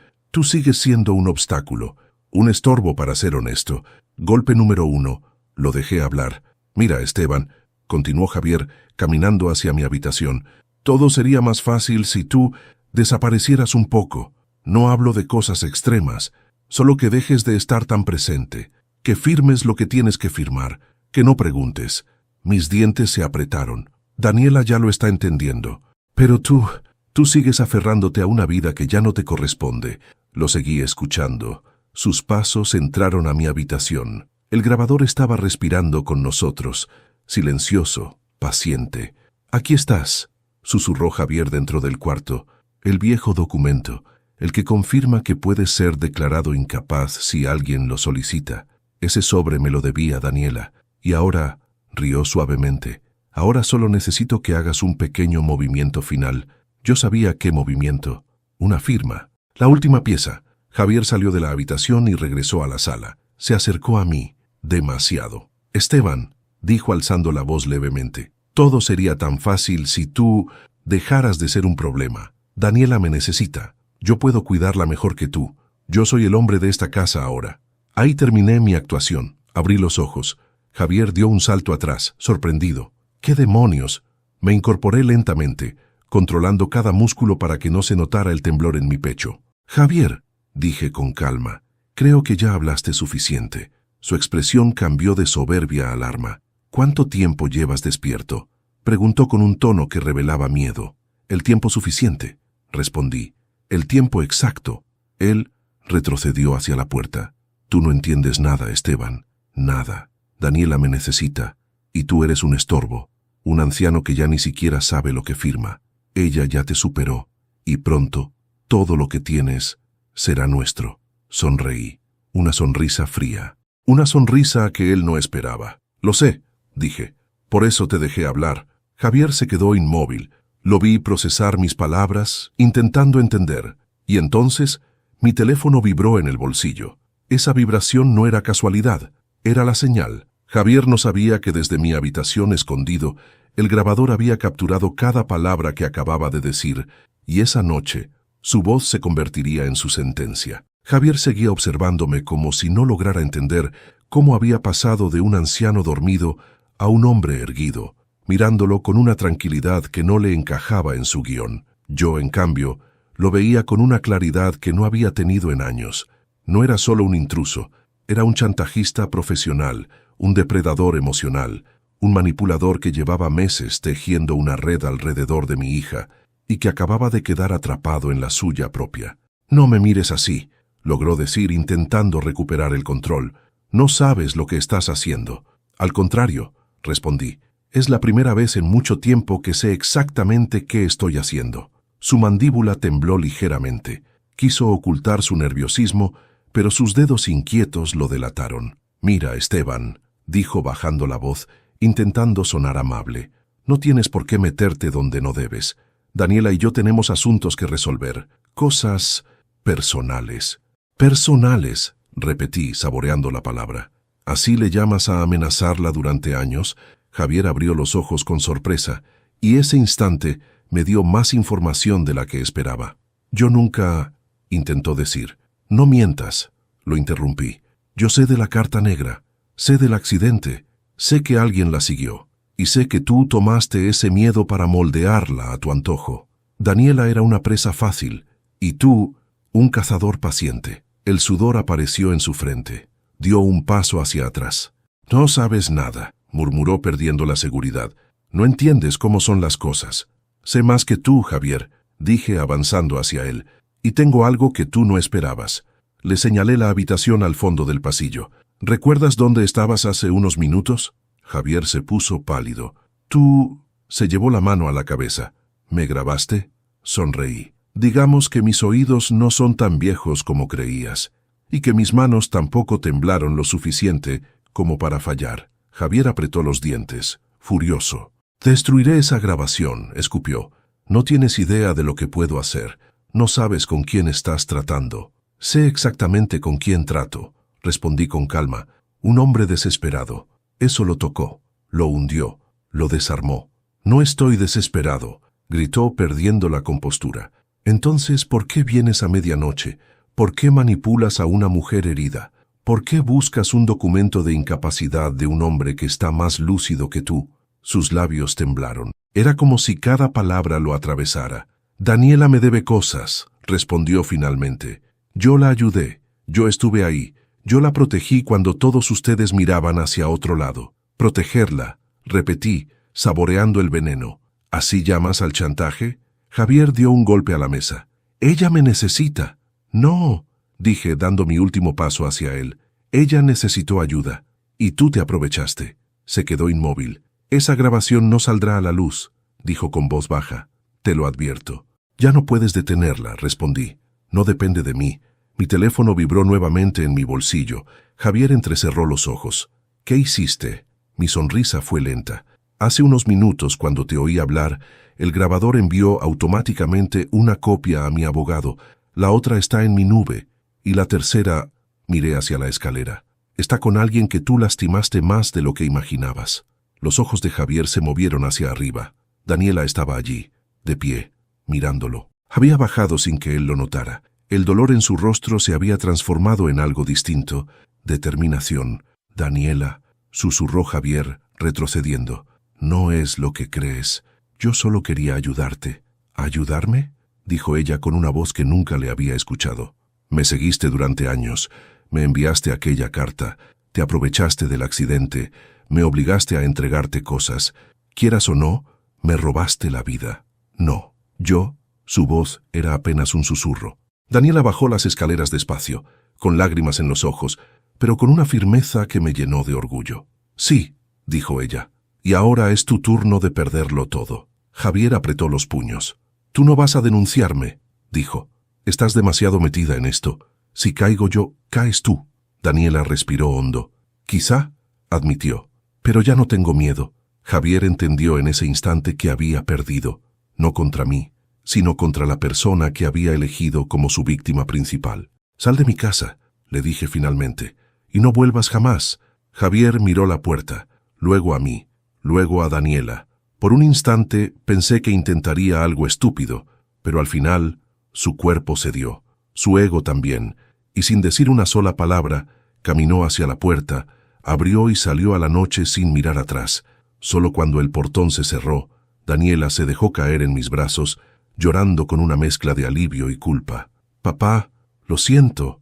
sigues siendo un obstáculo, un estorbo para ser honesto. Golpe número 1. Lo dejé hablar. Mira, Esteban», continuó Javier, caminando hacia mi habitación, «todo sería más fácil si tú desaparecieras un poco. No hablo de cosas extremas, solo que dejes de estar tan presente, que firmes lo que tienes que firmar, que no preguntes». Mis dientes se apretaron. Daniela ya lo está entendiendo. «Pero tú sigues aferrándote a una vida que ya no te corresponde». Lo seguí escuchando. Sus pasos entraron a mi habitación. El grabador estaba respirando con nosotros, silencioso, paciente. «Aquí estás», susurró Javier dentro del cuarto. «El viejo documento, el que confirma que puedes ser declarado incapaz si alguien lo solicita. Ese sobre me lo debía Daniela. Y ahora», rió suavemente, «ahora solo necesito que hagas un pequeño movimiento final». Yo sabía qué movimiento. Una firma. La última pieza. Javier salió de la habitación y regresó a la sala. Se acercó a mí. Demasiado. «Esteban», dijo alzando la voz levemente, «todo sería tan fácil si tú dejaras de ser un problema. Daniela me necesita. Yo puedo cuidarla mejor que tú. Yo soy el hombre de esta casa ahora». Ahí terminé mi actuación. Abrí los ojos. Javier dio un salto atrás, sorprendido. «¿Qué demonios?». Me incorporé lentamente, controlando cada músculo para que no se notara el temblor en mi pecho. «Javier», dije con calma, «creo que ya hablaste suficiente». Su expresión cambió de soberbia a alarma. «¿Cuánto tiempo llevas despierto?», preguntó con un tono que revelaba miedo. «El tiempo suficiente», respondí. «El tiempo exacto». Él retrocedió hacia la puerta. «Tú no entiendes nada, Esteban. Nada. Daniela me necesita, y tú eres un estorbo, un anciano que ya ni siquiera sabe lo que firma. Ella ya te superó, y pronto todo lo que tienes será nuestro». Sonreí. Una sonrisa fría. Una sonrisa que él no esperaba. «Lo sé», dije. «Por eso te dejé hablar». Javier se quedó inmóvil. Lo vi procesar mis palabras, intentando entender. Y entonces, mi teléfono vibró en el bolsillo. Esa vibración no era casualidad, era la señal. Javier no sabía que desde mi habitación escondido, el grabador había capturado cada palabra que acababa de decir, y esa noche, su voz se convertiría en su sentencia. Javier seguía observándome como si no lograra entender cómo había pasado de un anciano dormido a un hombre erguido, mirándolo con una tranquilidad que no le encajaba en su guión. Yo, en cambio, lo veía con una claridad que no había tenido en años. No era solo un intruso, era un chantajista profesional, un depredador emocional, un manipulador que llevaba meses tejiendo una red alrededor de mi hija y que acababa de quedar atrapado en la suya propia. «No me mires así», logró decir intentando recuperar el control. «No sabes lo que estás haciendo». «Al contrario», respondí, «es la primera vez en mucho tiempo que sé exactamente qué estoy haciendo». Su mandíbula tembló ligeramente. Quiso ocultar su nerviosismo, pero sus dedos inquietos lo delataron. «Mira, Esteban», dijo bajando la voz, intentando sonar amable, «no tienes por qué meterte donde no debes. Daniela y yo tenemos asuntos que resolver, cosas personales». «Personales», repetí, saboreando la palabra. «¿Así le llamas a amenazarla durante años?». Javier abrió los ojos con sorpresa, y ese instante me dio más información de la que esperaba. «Yo nunca», intentó decir. «No mientas», lo interrumpí. «Yo sé de la carta negra, sé del accidente, sé que alguien la siguió, y sé que tú tomaste ese miedo para moldearla a tu antojo. Daniela era una presa fácil, y tú, un cazador paciente». El sudor apareció en su frente. Dio un paso hacia atrás. «No sabes nada», murmuró perdiendo la seguridad. «No entiendes cómo son las cosas». «Sé más que tú, Javier», dije avanzando hacia él, «y tengo algo que tú no esperabas». Le señalé la habitación al fondo del pasillo. «¿Recuerdas dónde estabas hace unos minutos?». Javier se puso pálido. «Tú...». Se llevó la mano a la cabeza. «¿Me grabaste?». Sonreí. «Digamos que mis oídos no son tan viejos como creías». y que mis manos tampoco temblaron lo suficiente como para fallar. Javier apretó los dientes, furioso. «Destruiré esa grabación», escupió. «No tienes idea de lo que puedo hacer. No sabes con quién estás tratando». «Sé exactamente con quién trato», respondí con calma. «Un hombre desesperado». Eso lo tocó, lo hundió, lo desarmó. «No estoy desesperado», gritó perdiendo la compostura. «Entonces, ¿por qué vienes a medianoche? ¿Por qué manipulas a una mujer herida? ¿Por qué buscas un documento de incapacidad de un hombre que está más lúcido que tú?» Sus labios temblaron. Era como si cada palabra lo atravesara. «Daniela me debe cosas», respondió finalmente. «Yo la ayudé, yo estuve ahí, yo la protegí cuando todos ustedes miraban hacia otro lado. Protegerla», repetí, saboreando el veneno. «¿Así llamas al chantaje?» Javier dio un golpe a la mesa. «Ella me necesita». «No», dije dando mi último paso hacia él. «Ella necesitó ayuda. Y tú te aprovechaste». Se quedó inmóvil. «Esa grabación no saldrá a la luz», dijo con voz baja. «Te lo advierto». «Ya no puedes detenerla», respondí. «No depende de mí». Mi teléfono vibró nuevamente en mi bolsillo. Javier entrecerró los ojos. «¿Qué hiciste?» Mi sonrisa fue lenta. «Hace unos minutos, cuando te oí hablar, el grabador envió automáticamente una copia a mi abogado. La otra está en mi nube. Y la tercera», miré hacia la escalera, «está con alguien que tú lastimaste más de lo que imaginabas». Los ojos de Javier se movieron hacia arriba. Daniela estaba allí, de pie, mirándolo. Había bajado sin que él lo notara. El dolor en su rostro se había transformado en algo distinto. Determinación. «Daniela», susurró Javier, retrocediendo. «No es lo que crees. Yo solo quería ayudarte». «¿Ayudarme?», dijo ella con una voz que nunca le había escuchado. «Me seguiste durante años. Me enviaste aquella carta. Te aprovechaste del accidente. Me obligaste a entregarte cosas. Quieras o no, me robaste la vida». «No». «Yo». Su voz era apenas un susurro. Daniela bajó las escaleras despacio, con lágrimas en los ojos, pero con una firmeza que me llenó de orgullo. «Sí», dijo ella, «y ahora es tu turno de perderlo todo». Javier apretó los puños. «Tú no vas a denunciarme», dijo. «Estás demasiado metida en esto. Si caigo yo, caes tú». Daniela respiró hondo. «Quizá», admitió, «pero ya no tengo miedo». Javier entendió en ese instante que había perdido, no contra mí, sino contra la persona que había elegido como su víctima principal. «Sal de mi casa», le dije finalmente, «y no vuelvas jamás». Javier miró la puerta, luego a mí, luego a Daniela. Por un instante pensé que intentaría algo estúpido, pero al final su cuerpo cedió, su ego también, y sin decir una sola palabra, caminó hacia la puerta, abrió y salió a la noche sin mirar atrás. Solo cuando el portón se cerró, Daniela se dejó caer en mis brazos, llorando con una mezcla de alivio y culpa. «Papá, lo siento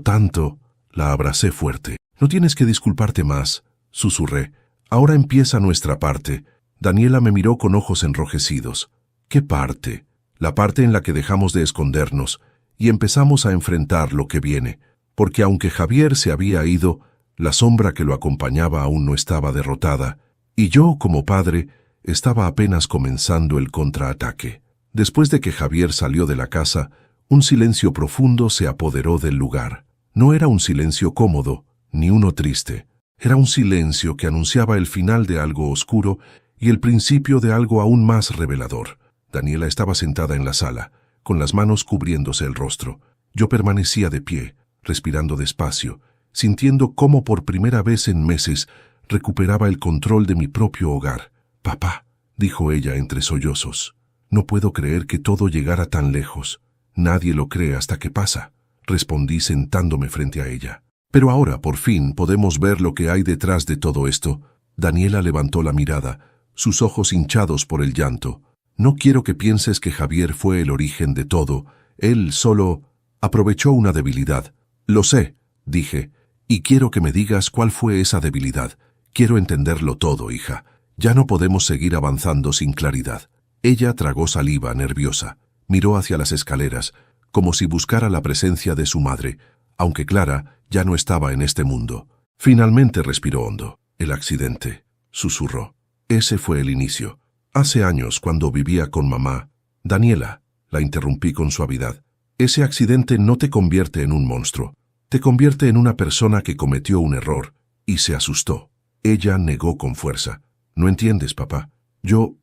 tanto». La abracé fuerte. «No tienes que disculparte más», susurré. «Ahora empieza nuestra parte». Daniela me miró con ojos enrojecidos. «¿Qué parte?» «La parte en la que dejamos de escondernos y empezamos a enfrentar lo que viene». Porque aunque Javier se había ido, la sombra que lo acompañaba aún no estaba derrotada, y yo, como padre, estaba apenas comenzando el contraataque. Después de que Javier salió de la casa, un silencio profundo se apoderó del lugar. No era un silencio cómodo, ni uno triste. Era un silencio que anunciaba el final de algo oscuro y el principio de algo aún más revelador. Daniela estaba sentada en la sala, con las manos cubriéndose el rostro. Yo permanecía de pie, respirando despacio, sintiendo cómo por primera vez en meses recuperaba el control de mi propio hogar. «Papá», dijo ella entre sollozos, «no puedo creer que todo llegara tan lejos». «Nadie lo cree hasta que pasa», respondí sentándome frente a ella. «Pero ahora, por fin, podemos ver lo que hay detrás de todo esto». Daniela levantó la mirada, sus ojos hinchados por el llanto. «No quiero que pienses que Javier fue el origen de todo. Él solo aprovechó una debilidad». «Lo sé», dije, «y quiero que me digas cuál fue esa debilidad. Quiero entenderlo todo, hija. Ya no podemos seguir avanzando sin claridad». Ella tragó saliva, nerviosa. Miró hacia las escaleras, como si buscara la presencia de su madre, aunque Clara ya no estaba en este mundo. Finalmente respiró hondo. «El accidente», susurró. «Ese fue el inicio. Hace años, cuando vivía con mamá». «Daniela», la interrumpí con suavidad, «ese accidente no te convierte en un monstruo. Te convierte en una persona que cometió un error y se asustó. Ella negó con fuerza. No entiendes, papá. Yo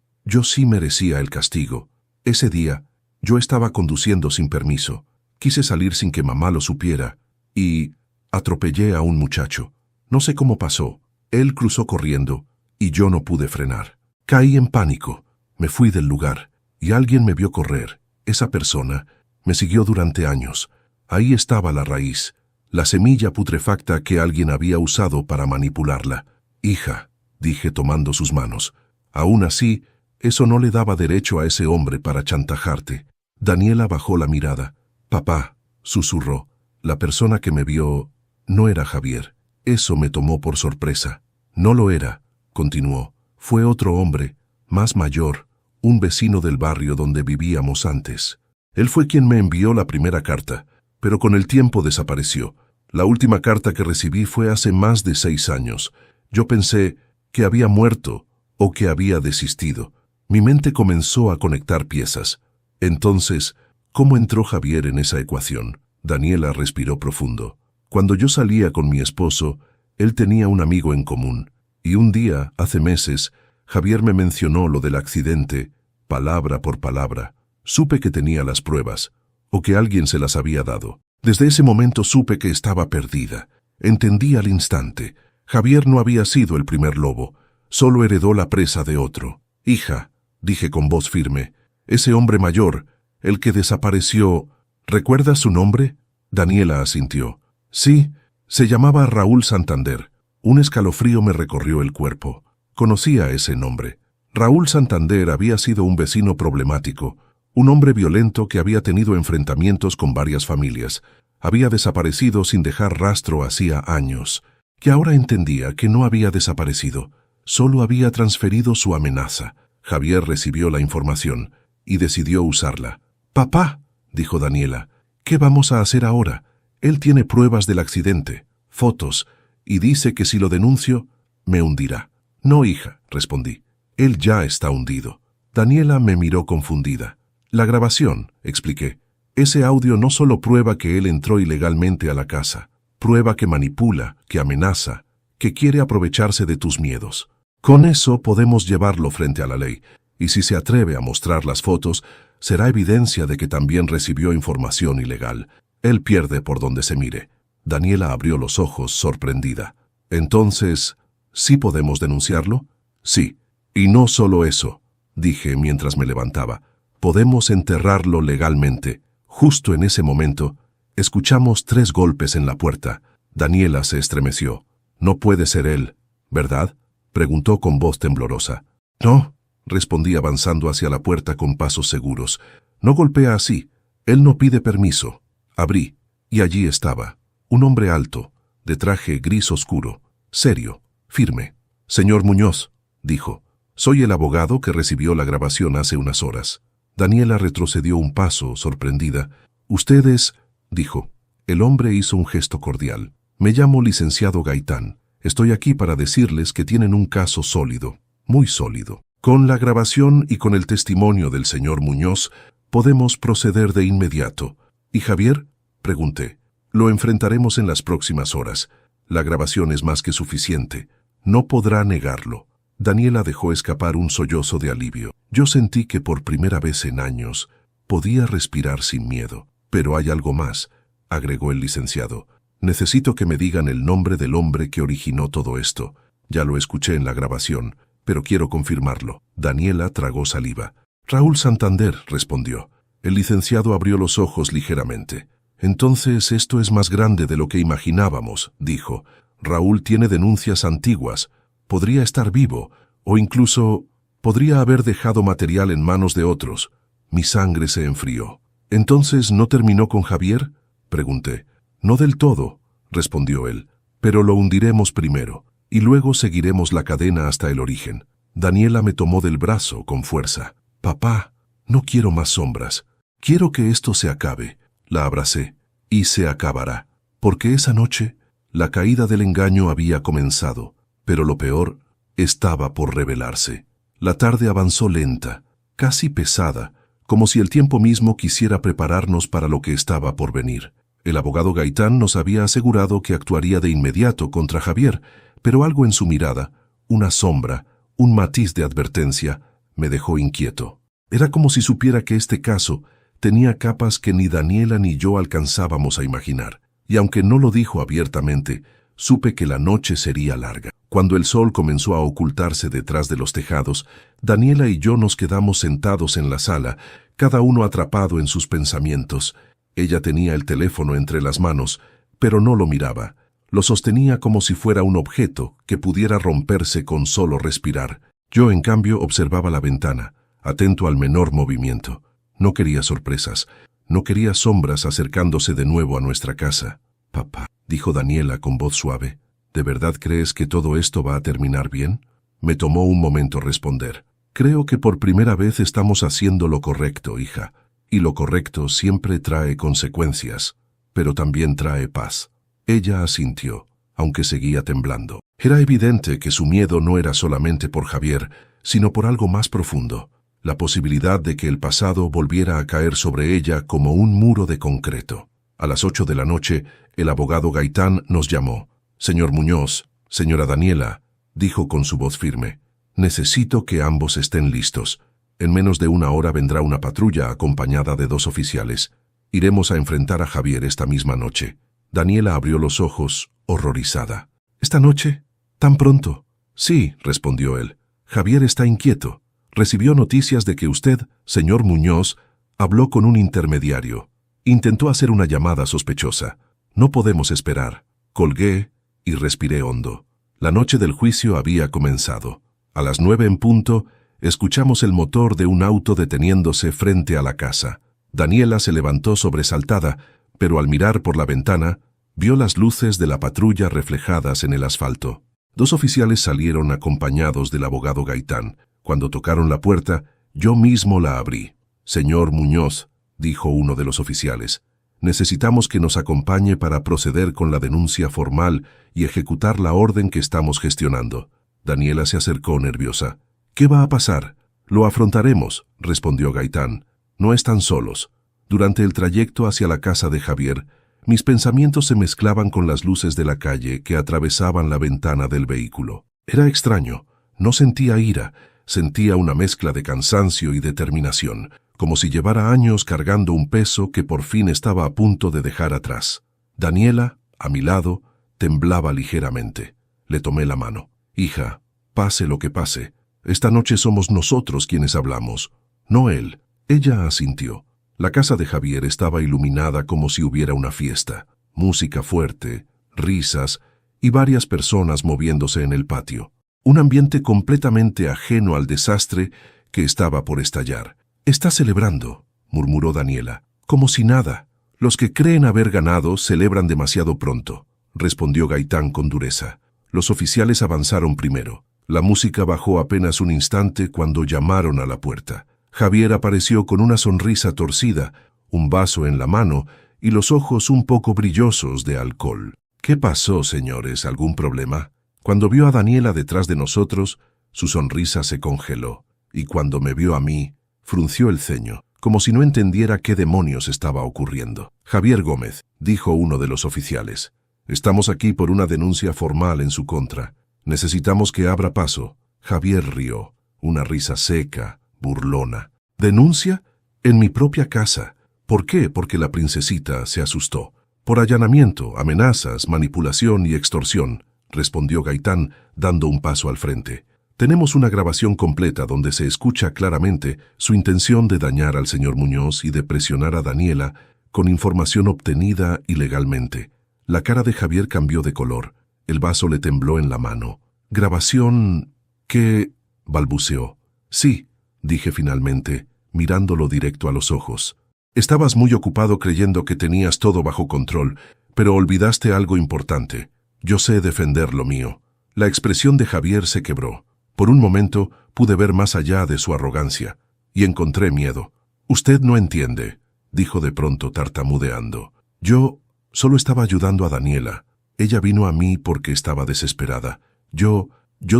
sí merecía el castigo. Ese día, yo estaba conduciendo sin permiso. Quise salir sin que mamá lo supiera y atropellé a un muchacho. No sé cómo pasó. Él cruzó corriendo y yo no pude frenar. Caí en pánico. Me fui del lugar y alguien me vio correr. Esa persona me siguió durante años. Ahí estaba la raíz, la semilla putrefacta que alguien había usado para manipularla. Hija, dije tomando sus manos. Aún así, eso no le daba derecho a ese hombre para chantajarte. Daniela bajó la mirada. Papá, susurró. La persona que me vio no era Javier. Eso me tomó por sorpresa. No lo era, continuó. Fue otro hombre, más mayor, un vecino del barrio donde vivíamos antes. Él fue quien me envió la primera carta, pero con el tiempo desapareció. La última carta que recibí fue hace más de 6 años. Yo pensé que había muerto o que había desistido. Mi mente comenzó a conectar piezas. Entonces, ¿cómo entró Javier en esa ecuación? Daniela respiró profundo. Cuando yo salía con mi esposo, él tenía un amigo en común. Y un día, hace meses, Javier me mencionó lo del accidente, palabra por palabra. Supe que tenía las pruebas, o que alguien se las había dado. Desde ese momento supe que estaba perdida. Entendí al instante. Javier no había sido el primer lobo, solo heredó la presa de otro. Hija, dije con voz firme, ese hombre mayor, el que desapareció, ¿recuerdas su nombre? Daniela asintió. Sí, se llamaba Raúl Santander. Un escalofrío me recorrió el cuerpo. Conocía ese nombre. Raúl Santander había sido un vecino problemático, un hombre violento que había tenido enfrentamientos con varias familias. Había desaparecido sin dejar rastro hacía años, que ahora entendía que no había desaparecido, solo había transferido su amenaza. Javier recibió la información y decidió usarla. «Papá», dijo Daniela, «¿qué vamos a hacer ahora? Él tiene pruebas del accidente, fotos, y dice que si lo denuncio, me hundirá». «No, hija», respondí, «él ya está hundido». Daniela me miró confundida. «La grabación», expliqué. «Ese audio no solo prueba que él entró ilegalmente a la casa, prueba que manipula, que amenaza, que quiere aprovecharse de tus miedos. Con eso podemos llevarlo frente a la ley, y si se atreve a mostrar las fotos, será evidencia de que también recibió información ilegal. Él pierde por donde se mire». Daniela abrió los ojos, sorprendida. «Entonces, ¿sí podemos denunciarlo?» «Sí. Y no solo eso», dije mientras me levantaba. «Podemos enterrarlo legalmente». Justo en ese momento, escuchamos 3 golpes en la puerta. Daniela se estremeció. «No puede ser él, ¿verdad?», preguntó con voz temblorosa. «No», respondí avanzando hacia la puerta con pasos seguros. «No golpea así. Él no pide permiso». Abrí, y allí estaba, un hombre alto, de traje gris oscuro, serio, firme. «Señor Muñoz», dijo, «soy el abogado que recibió la grabación hace unas horas». Daniela retrocedió un paso, sorprendida. «Ustedes», dijo. El hombre hizo un gesto cordial. «Me llamo licenciado Gaitán. Estoy aquí para decirles que tienen un caso sólido, muy sólido. Con la grabación y con el testimonio del señor Muñoz, podemos proceder de inmediato». «¿Y Javier?», pregunté. «Lo enfrentaremos en las próximas horas. La grabación es más que suficiente. No podrá negarlo». Daniela dejó escapar un sollozo de alivio. Yo sentí que por primera vez en años podía respirar sin miedo. «Pero hay algo más», agregó el licenciado. «Necesito que me digan el nombre del hombre que originó todo esto. Ya lo escuché en la grabación, pero quiero confirmarlo». Daniela tragó saliva. «Raúl Santander», respondió. El licenciado abrió los ojos ligeramente. «Entonces esto es más grande de lo que imaginábamos», dijo. «Raúl tiene denuncias antiguas. Podría estar vivo, o incluso podría haber dejado material en manos de otros». Mi sangre se enfrió. «¿Entonces no terminó con Javier?», pregunté. «No del todo», respondió él, «pero lo hundiremos primero, y luego seguiremos la cadena hasta el origen». Daniela me tomó del brazo con fuerza. «Papá, no quiero más sombras. Quiero que esto se acabe». La abracé. «Y se acabará, porque esa noche la caída del engaño había comenzado, pero lo peor estaba por revelarse». La tarde avanzó lenta, casi pesada, como si el tiempo mismo quisiera prepararnos para lo que estaba por venir. El abogado Gaitán nos había asegurado que actuaría de inmediato contra Javier, pero algo en su mirada, una sombra, un matiz de advertencia, me dejó inquieto. Era como si supiera que este caso tenía capas que ni Daniela ni yo alcanzábamos a imaginar. Y aunque no lo dijo abiertamente, supe que la noche sería larga. Cuando el sol comenzó a ocultarse detrás de los tejados, Daniela y yo nos quedamos sentados en la sala, cada uno atrapado en sus pensamientos. Ella tenía el teléfono entre las manos, pero no lo miraba. Lo sostenía como si fuera un objeto que pudiera romperse con solo respirar. Yo, en cambio, observaba la ventana, atento al menor movimiento. No quería sorpresas, no quería sombras acercándose de nuevo a nuestra casa. «Papá», dijo Daniela con voz suave, «¿de verdad crees que todo esto va a terminar bien?» Me tomó un momento responder. «Creo que por primera vez estamos haciendo lo correcto, hija, y lo correcto siempre trae consecuencias, pero también trae paz». Ella asintió, aunque seguía temblando. Era evidente que su miedo no era solamente por Javier, sino por algo más profundo, la posibilidad de que el pasado volviera a caer sobre ella como un muro de concreto. A las 8 de la noche, el abogado Gaitán nos llamó. «Señor Muñoz, señora Daniela», dijo con su voz firme, «necesito que ambos estén listos. En menos de una hora vendrá una patrulla acompañada de 2 oficiales. Iremos a enfrentar a Javier esta misma noche». Daniela abrió los ojos, horrorizada. «¿Esta noche? ¿Tan pronto?» «Sí», respondió él. «Javier está inquieto. Recibió noticias de que usted, señor Muñoz, habló con un intermediario. Intentó hacer una llamada sospechosa. No podemos esperar». Colgué y respiré hondo. La noche del juicio había comenzado. A las 9 en punto, escuchamos el motor de un auto deteniéndose frente a la casa. Daniela se levantó sobresaltada, pero al mirar por la ventana, vio las luces de la patrulla reflejadas en el asfalto. 2 oficiales salieron acompañados del abogado Gaitán. Cuando tocaron la puerta, yo mismo la abrí. «Señor Muñoz», dijo uno de los oficiales, «necesitamos que nos acompañe para proceder con la denuncia formal y ejecutar la orden que estamos gestionando». Daniela se acercó nerviosa. «¿Qué va a pasar?» «Lo afrontaremos», respondió Gaitán. «No están solos». Durante el trayecto hacia la casa de Javier, mis pensamientos se mezclaban con las luces de la calle que atravesaban la ventana del vehículo. Era extraño. No sentía ira, sentía una mezcla de cansancio y determinación, como si llevara años cargando un peso que por fin estaba a punto de dejar atrás. Daniela, a mi lado, temblaba ligeramente. Le tomé la mano. «Hija, pase lo que pase, esta noche somos nosotros quienes hablamos, no él». Ella asintió. La casa de Javier estaba iluminada como si hubiera una fiesta, música fuerte, risas y varias personas moviéndose en el patio. Un ambiente completamente ajeno al desastre que estaba por estallar. «Está celebrando», murmuró Daniela, «como si nada. Los que creen haber ganado celebran demasiado pronto», respondió Gaitán con dureza. Los oficiales avanzaron primero. La música bajó apenas un instante cuando llamaron a la puerta. Javier apareció con una sonrisa torcida, un vaso en la mano y los ojos un poco brillosos de alcohol. «¿Qué pasó, señores? ¿Algún problema?» Cuando vio a Daniela detrás de nosotros, su sonrisa se congeló, y cuando me vio a mí, frunció el ceño, como si no entendiera qué demonios estaba ocurriendo. «Javier Gómez», dijo uno de los oficiales, «estamos aquí por una denuncia formal en su contra. Necesitamos que abra paso». Javier rió, una risa seca, burlona. «¿Denuncia? En mi propia casa. ¿Por qué? Porque la princesita se asustó. Por allanamiento, amenazas, manipulación y extorsión», respondió Gaitán, dando un paso al frente. «Tenemos una grabación completa donde se escucha claramente su intención de dañar al señor Muñoz y de presionar a Daniela con información obtenida ilegalmente». La cara de Javier cambió de color. El vaso le tembló en la mano. «¿Grabación? ¿Qué?» balbuceó. «Sí», dije finalmente, mirándolo directo a los ojos. «Estabas muy ocupado creyendo que tenías todo bajo control, pero olvidaste algo importante. Yo sé defender lo mío». La expresión de Javier se quebró. Por un momento pude ver más allá de su arrogancia, y encontré miedo. «Usted no entiende», dijo de pronto tartamudeando. «Yo solo estaba ayudando a Daniela. Ella vino a mí porque estaba desesperada. Yo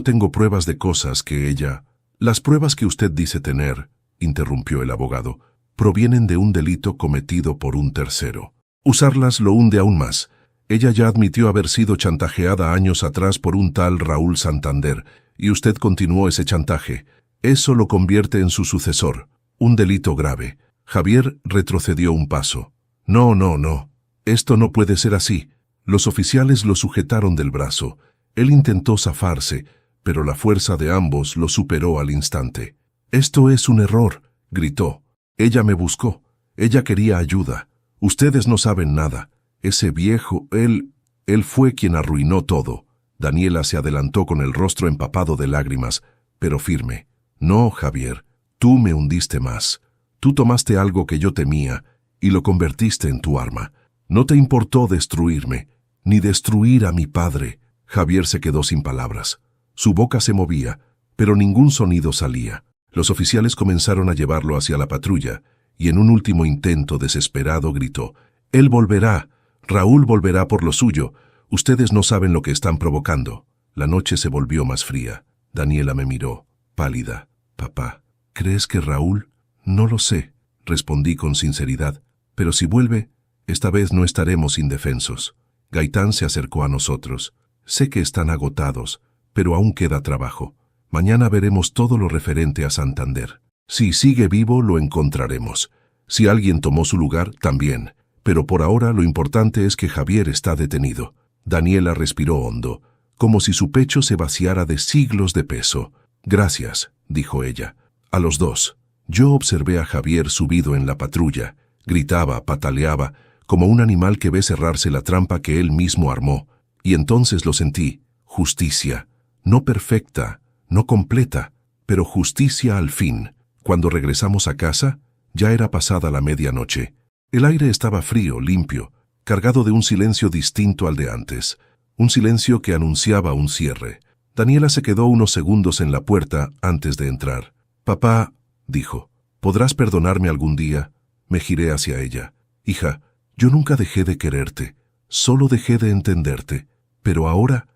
tengo pruebas de cosas que ella...» «Las pruebas que usted dice tener», interrumpió el abogado, «provienen de un delito cometido por un tercero». Usarlas lo hunde aún más. Ella ya admitió haber sido chantajeada años atrás por un tal Raúl Santander, y usted continuó ese chantaje. Eso lo convierte en su sucesor. Un delito grave. Javier retrocedió un paso. No, no, no. Esto no puede ser así. Los oficiales lo sujetaron del brazo. Él intentó zafarse, pero la fuerza de ambos lo superó al instante. «Esto es un error», gritó. «Ella me buscó. Ella quería ayuda. Ustedes no saben nada. Ese viejo, él fue quien arruinó todo». Daniela se adelantó con el rostro empapado de lágrimas, pero firme. «No, Javier, tú me hundiste más. Tú tomaste algo que yo temía y lo convertiste en tu arma. No te importó destruirme, ni destruir a mi padre». Javier se quedó sin palabras. Su boca se movía, pero ningún sonido salía. Los oficiales comenzaron a llevarlo hacia la patrulla, y en un último intento desesperado gritó: «Él volverá. Raúl volverá por lo suyo. Ustedes no saben lo que están provocando». La noche se volvió más fría. Daniela me miró, pálida. «Papá, ¿crees que Raúl?» «No lo sé», respondí con sinceridad. «Pero si vuelve, esta vez no estaremos indefensos». Gaitán se acercó a nosotros. «Sé que están agotados, pero aún queda trabajo. Mañana veremos todo lo referente a Santander. Si sigue vivo, lo encontraremos. Si alguien tomó su lugar, también. Pero por ahora lo importante es que Javier está detenido». Daniela respiró hondo, como si su pecho se vaciara de siglos de peso. «Gracias», dijo ella. A los dos. Yo observé a Javier subido en la patrulla. Gritaba, pataleaba, como un animal que ve cerrarse la trampa que él mismo armó. Y entonces lo sentí. Justicia. No perfecta, no completa, pero justicia al fin. Cuando regresamos a casa, ya era pasada la medianoche. El aire estaba frío, limpio, cargado de un silencio distinto al de antes. Un silencio que anunciaba un cierre. Daniela se quedó unos segundos en la puerta antes de entrar. «Papá», dijo, «¿podrás perdonarme algún día?» Me giré hacia ella. «Hija, yo nunca dejé de quererte, solo dejé de entenderte. Pero ahora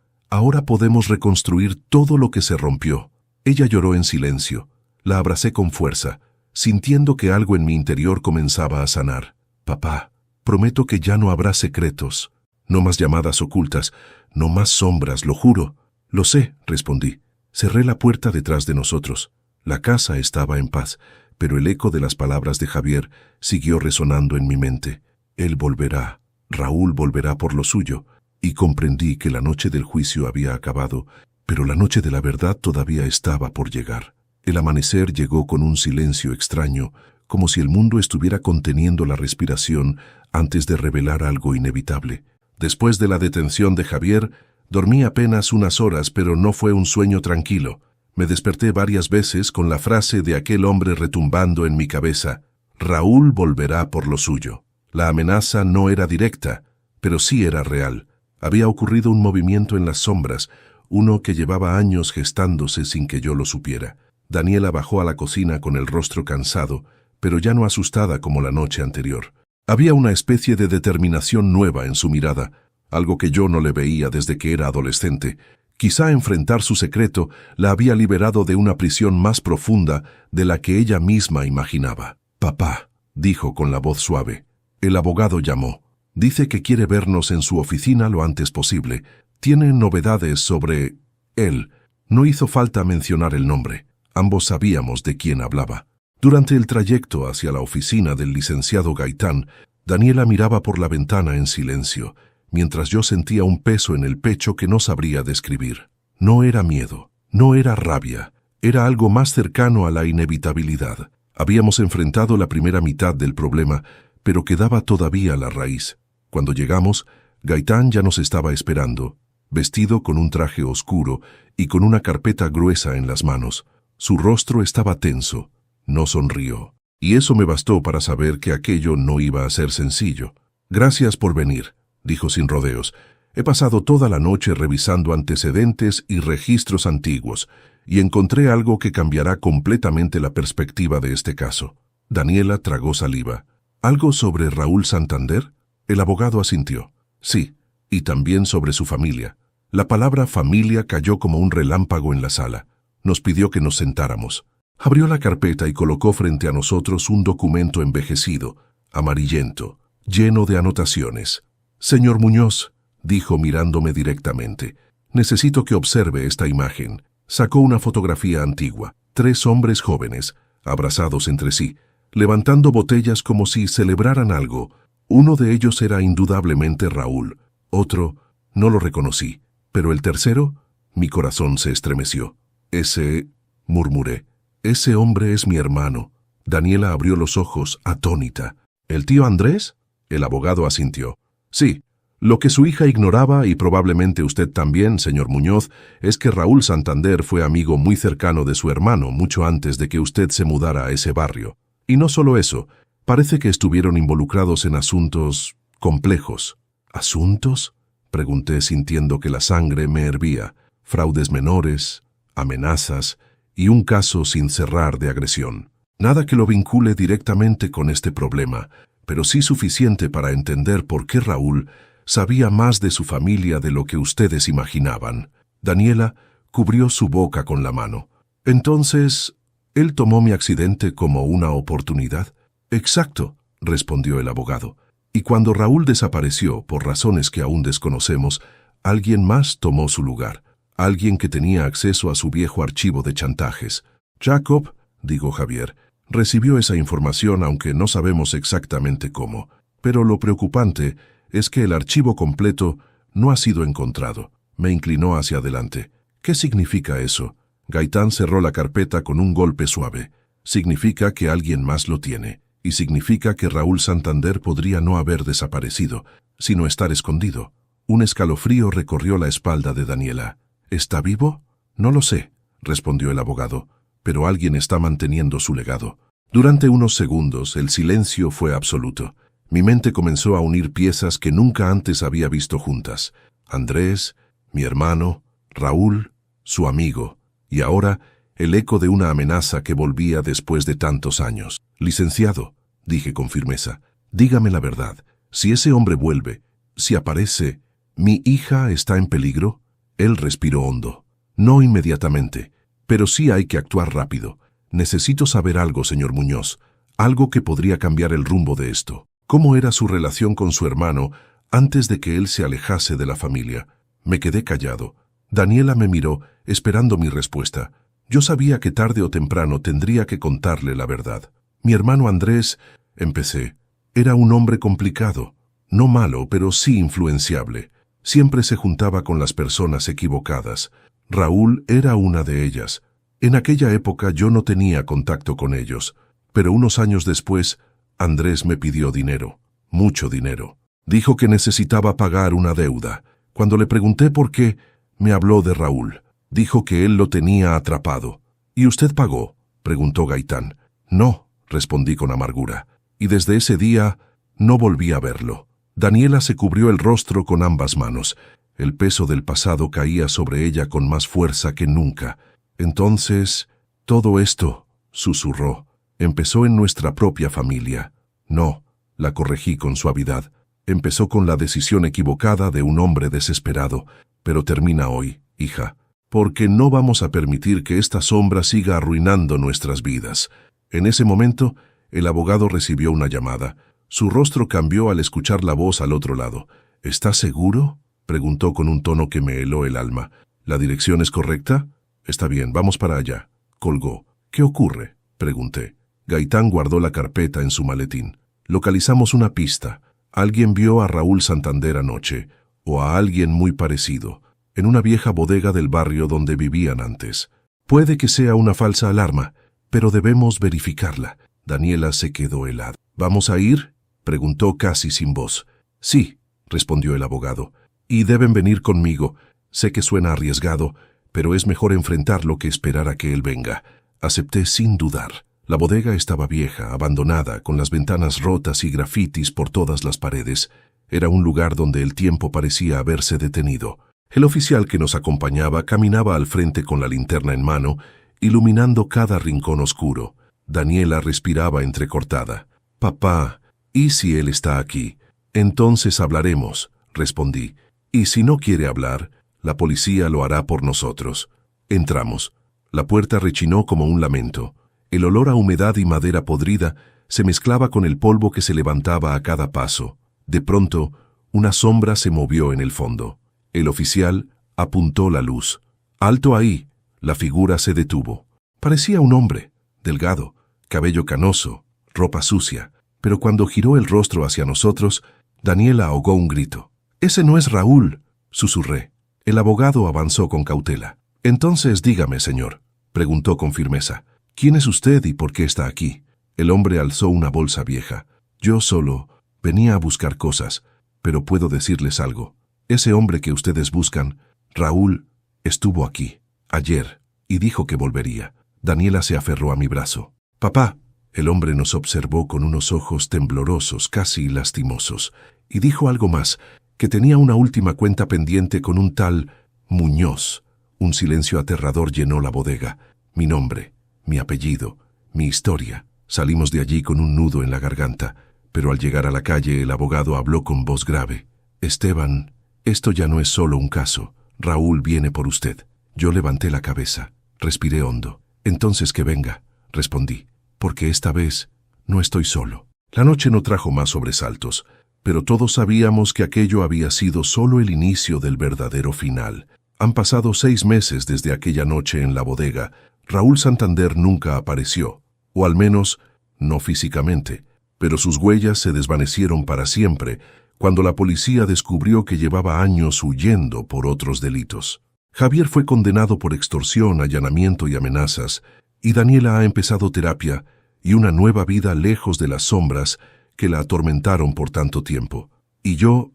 podemos reconstruir todo lo que se rompió». Ella lloró en silencio. La abracé con fuerza, sintiendo que algo en mi interior comenzaba a sanar. «Papá, prometo que ya no habrá secretos, no más llamadas ocultas, no más sombras, lo juro». «Lo sé», respondí. Cerré la puerta detrás de nosotros. La casa estaba en paz, pero el eco de las palabras de Javier siguió resonando en mi mente. Él volverá, Raúl volverá por lo suyo, y comprendí que la noche del juicio había acabado, pero la noche de la verdad todavía estaba por llegar. El amanecer llegó con un silencio extraño, como si el mundo estuviera conteniendo la respiración antes de revelar algo inevitable. Después de la detención de Javier, dormí apenas unas horas, pero no fue un sueño tranquilo. Me desperté varias veces con la frase de aquel hombre retumbando en mi cabeza: «Raúl volverá por lo suyo». La amenaza no era directa, pero sí era real. Había ocurrido un movimiento en las sombras, uno que llevaba años gestándose sin que yo lo supiera. Daniela bajó a la cocina con el rostro cansado, pero ya no asustada como la noche anterior. Había una especie de determinación nueva en su mirada, algo que yo no le veía desde que era adolescente. Quizá enfrentar su secreto la había liberado de una prisión más profunda de la que ella misma imaginaba. «Papá», dijo con la voz suave. «El abogado llamó. Dice que quiere vernos en su oficina lo antes posible. Tiene novedades sobre él». No hizo falta mencionar el nombre. Ambos sabíamos de quién hablaba. Durante el trayecto hacia la oficina del licenciado Gaitán, Daniela miraba por la ventana en silencio, mientras yo sentía un peso en el pecho que no sabría describir. No era miedo, no era rabia, era algo más cercano a la inevitabilidad. Habíamos enfrentado la primera mitad del problema, pero quedaba todavía la raíz. Cuando llegamos, Gaitán ya nos estaba esperando, vestido con un traje oscuro y con una carpeta gruesa en las manos. Su rostro estaba tenso, no sonrió, y eso me bastó para saber que aquello no iba a ser sencillo. «Gracias por venir», dijo sin rodeos. «He pasado toda la noche revisando antecedentes y registros antiguos, y encontré algo que cambiará completamente la perspectiva de este caso». Daniela tragó saliva. «¿Algo sobre Raúl Santander?» El abogado asintió. «Sí, y también sobre su familia». La palabra familia cayó como un relámpago en la sala. Nos pidió que nos sentáramos. Abrió la carpeta y colocó frente a nosotros un documento envejecido, amarillento. lleno de anotaciones. «Señor Muñoz», dijo mirándome directamente, «necesito que observe esta imagen». Sacó una fotografía antigua. 3 hombres jóvenes, abrazados entre sí, levantando botellas como si celebraran algo. Uno de ellos era indudablemente Raúl. Otro, no lo reconocí. Pero el tercero, mi corazón se estremeció. «Ese», murmuré, «ese hombre es mi hermano». Daniela abrió los ojos, atónita. «¿El tío Andrés?». El abogado asintió. «Sí. Lo que su hija ignoraba, y probablemente usted también, señor Muñoz, es que Raúl Santander fue amigo muy cercano de su hermano mucho antes de que usted se mudara a ese barrio. Y no solo eso, parece que estuvieron involucrados en asuntos complejos». «¿Asuntos?», pregunté sintiendo que la sangre me hervía. «Fraudes menores, amenazas y un caso sin cerrar de agresión. Nada que lo vincule directamente con este problema, pero sí suficiente para entender por qué Raúl sabía más de su familia de lo que ustedes imaginaban». Daniela cubrió su boca con la mano. «Entonces, ¿él tomó mi accidente como una oportunidad?». «Exacto», respondió el abogado. «Y cuando Raúl desapareció, por razones que aún desconocemos, alguien más tomó su lugar. Alguien que tenía acceso a su viejo archivo de chantajes. Jacob», dijo Javier, «recibió esa información aunque no sabemos exactamente cómo. Pero lo preocupante es que el archivo completo no ha sido encontrado». Me inclinó hacia adelante. «¿Qué significa eso?». Gaitán cerró la carpeta con un golpe suave. «Significa que alguien más lo tiene. Y significa que Raúl Santander podría no haber desaparecido, sino estar escondido». Un escalofrío recorrió la espalda de Daniela. «¿Está vivo?». «No lo sé», respondió el abogado, «pero alguien está manteniendo su legado». Durante unos segundos el silencio fue absoluto. Mi mente comenzó a unir piezas que nunca antes había visto juntas. Andrés, mi hermano, Raúl, su amigo, y ahora el eco de una amenaza que volvía después de tantos años. «Licenciado», dije con firmeza, «dígame la verdad. Si ese hombre vuelve, si aparece, ¿mi hija está en peligro?». Él respiró hondo. «No inmediatamente, pero sí hay que actuar rápido. Necesito saber algo, señor Muñoz, algo que podría cambiar el rumbo de esto. ¿Cómo era su relación con su hermano antes de que él se alejase de la familia?». Me quedé callado. Daniela me miró, esperando mi respuesta. Yo sabía que tarde o temprano tendría que contarle la verdad. «Mi hermano Andrés», empecé, «era un hombre complicado. No malo, pero sí influenciable. Siempre se juntaba con las personas equivocadas. Raúl era una de ellas. En aquella época yo no tenía contacto con ellos, pero unos años después, Andrés me pidió dinero, mucho dinero. Dijo que necesitaba pagar una deuda. Cuando le pregunté por qué, me habló de Raúl. Dijo que él lo tenía atrapado». «¿Y usted pagó?», preguntó Gaitán. «No», respondí con amargura. Y desde ese día no volví a verlo. Daniela se cubrió el rostro con ambas manos. El peso del pasado caía sobre ella con más fuerza que nunca. «Entonces, todo esto», susurró, «empezó en nuestra propia familia». «No», la corregí con suavidad. «Empezó con la decisión equivocada de un hombre desesperado, pero termina hoy, hija, porque no vamos a permitir que esta sombra siga arruinando nuestras vidas». En ese momento, el abogado recibió una llamada. Su rostro cambió al escuchar la voz al otro lado. «¿Estás seguro?», preguntó con un tono que me heló el alma. «¿La dirección es correcta?». «Está bien, vamos para allá». Colgó. «¿Qué ocurre?», pregunté. Gaitán guardó la carpeta en su maletín. «Localizamos una pista. Alguien vio a Raúl Santander anoche, o a alguien muy parecido, en una vieja bodega del barrio donde vivían antes. Puede que sea una falsa alarma, pero debemos verificarla». Daniela se quedó helada. «¿Vamos a ir?», preguntó casi sin voz. «Sí», respondió el abogado, «y deben venir conmigo. Sé que suena arriesgado, pero es mejor enfrentarlo que esperar a que él venga». Acepté sin dudar. La bodega estaba vieja, abandonada, con las ventanas rotas y grafitis por todas las paredes. Era un lugar donde el tiempo parecía haberse detenido. El oficial que nos acompañaba caminaba al frente con la linterna en mano, iluminando cada rincón oscuro. Daniela respiraba entrecortada. «Papá, ¿y si él está aquí?». «Entonces hablaremos», respondí. «Y si no quiere hablar, la policía lo hará por nosotros». Entramos. La puerta rechinó como un lamento. El olor a humedad y madera podrida se mezclaba con el polvo que se levantaba a cada paso. De pronto, una sombra se movió en el fondo. El oficial apuntó la luz. «¡Alto ahí!». La figura se detuvo. Parecía un hombre, delgado, cabello canoso, ropa sucia, pero cuando giró el rostro hacia nosotros, Daniela ahogó un grito. «¡Ese no es Raúl!», susurré. El abogado avanzó con cautela. «Entonces dígame, señor», preguntó con firmeza, «¿quién es usted y por qué está aquí?». El hombre alzó una bolsa vieja. «Yo solo venía a buscar cosas, pero puedo decirles algo. Ese hombre que ustedes buscan, Raúl, estuvo aquí, ayer, y dijo que volvería». Daniela se aferró a mi brazo. «Papá». El hombre nos observó con unos ojos temblorosos, casi lastimosos, y dijo algo más, que tenía una última cuenta pendiente con un tal Muñoz. Un silencio aterrador llenó la bodega. Mi nombre, mi apellido, mi historia. Salimos de allí con un nudo en la garganta, pero al llegar a la calle el abogado habló con voz grave. «Esteban, esto ya no es solo un caso. Raúl viene por usted». Yo levanté la cabeza, respiré hondo. «Entonces que venga», respondí, «porque esta vez no estoy solo». La noche no trajo más sobresaltos, pero todos sabíamos que aquello había sido solo el inicio del verdadero final. Han pasado 6 meses desde aquella noche en la bodega. Raúl Santander nunca apareció, o al menos no físicamente, pero sus huellas se desvanecieron para siempre cuando la policía descubrió que llevaba años huyendo por otros delitos. Javier fue condenado por extorsión, allanamiento y amenazas, y Daniela ha empezado terapia y una nueva vida lejos de las sombras que la atormentaron por tanto tiempo. Y yo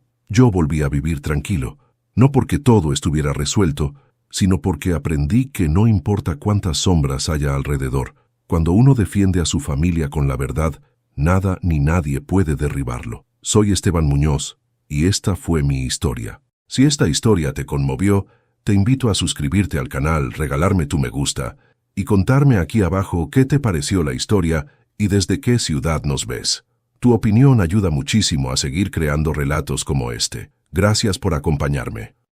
volví a vivir tranquilo, no porque todo estuviera resuelto, sino porque aprendí que no importa cuántas sombras haya alrededor, cuando uno defiende a su familia con la verdad, nada ni nadie puede derribarlo. Soy Esteban Muñoz, y esta fue mi historia. Si esta historia te conmovió, te invito a suscribirte al canal, regalarme tu me gusta, y contarme aquí abajo qué te pareció la historia y desde qué ciudad nos ves. Tu opinión ayuda muchísimo a seguir creando relatos como este. Gracias por acompañarme.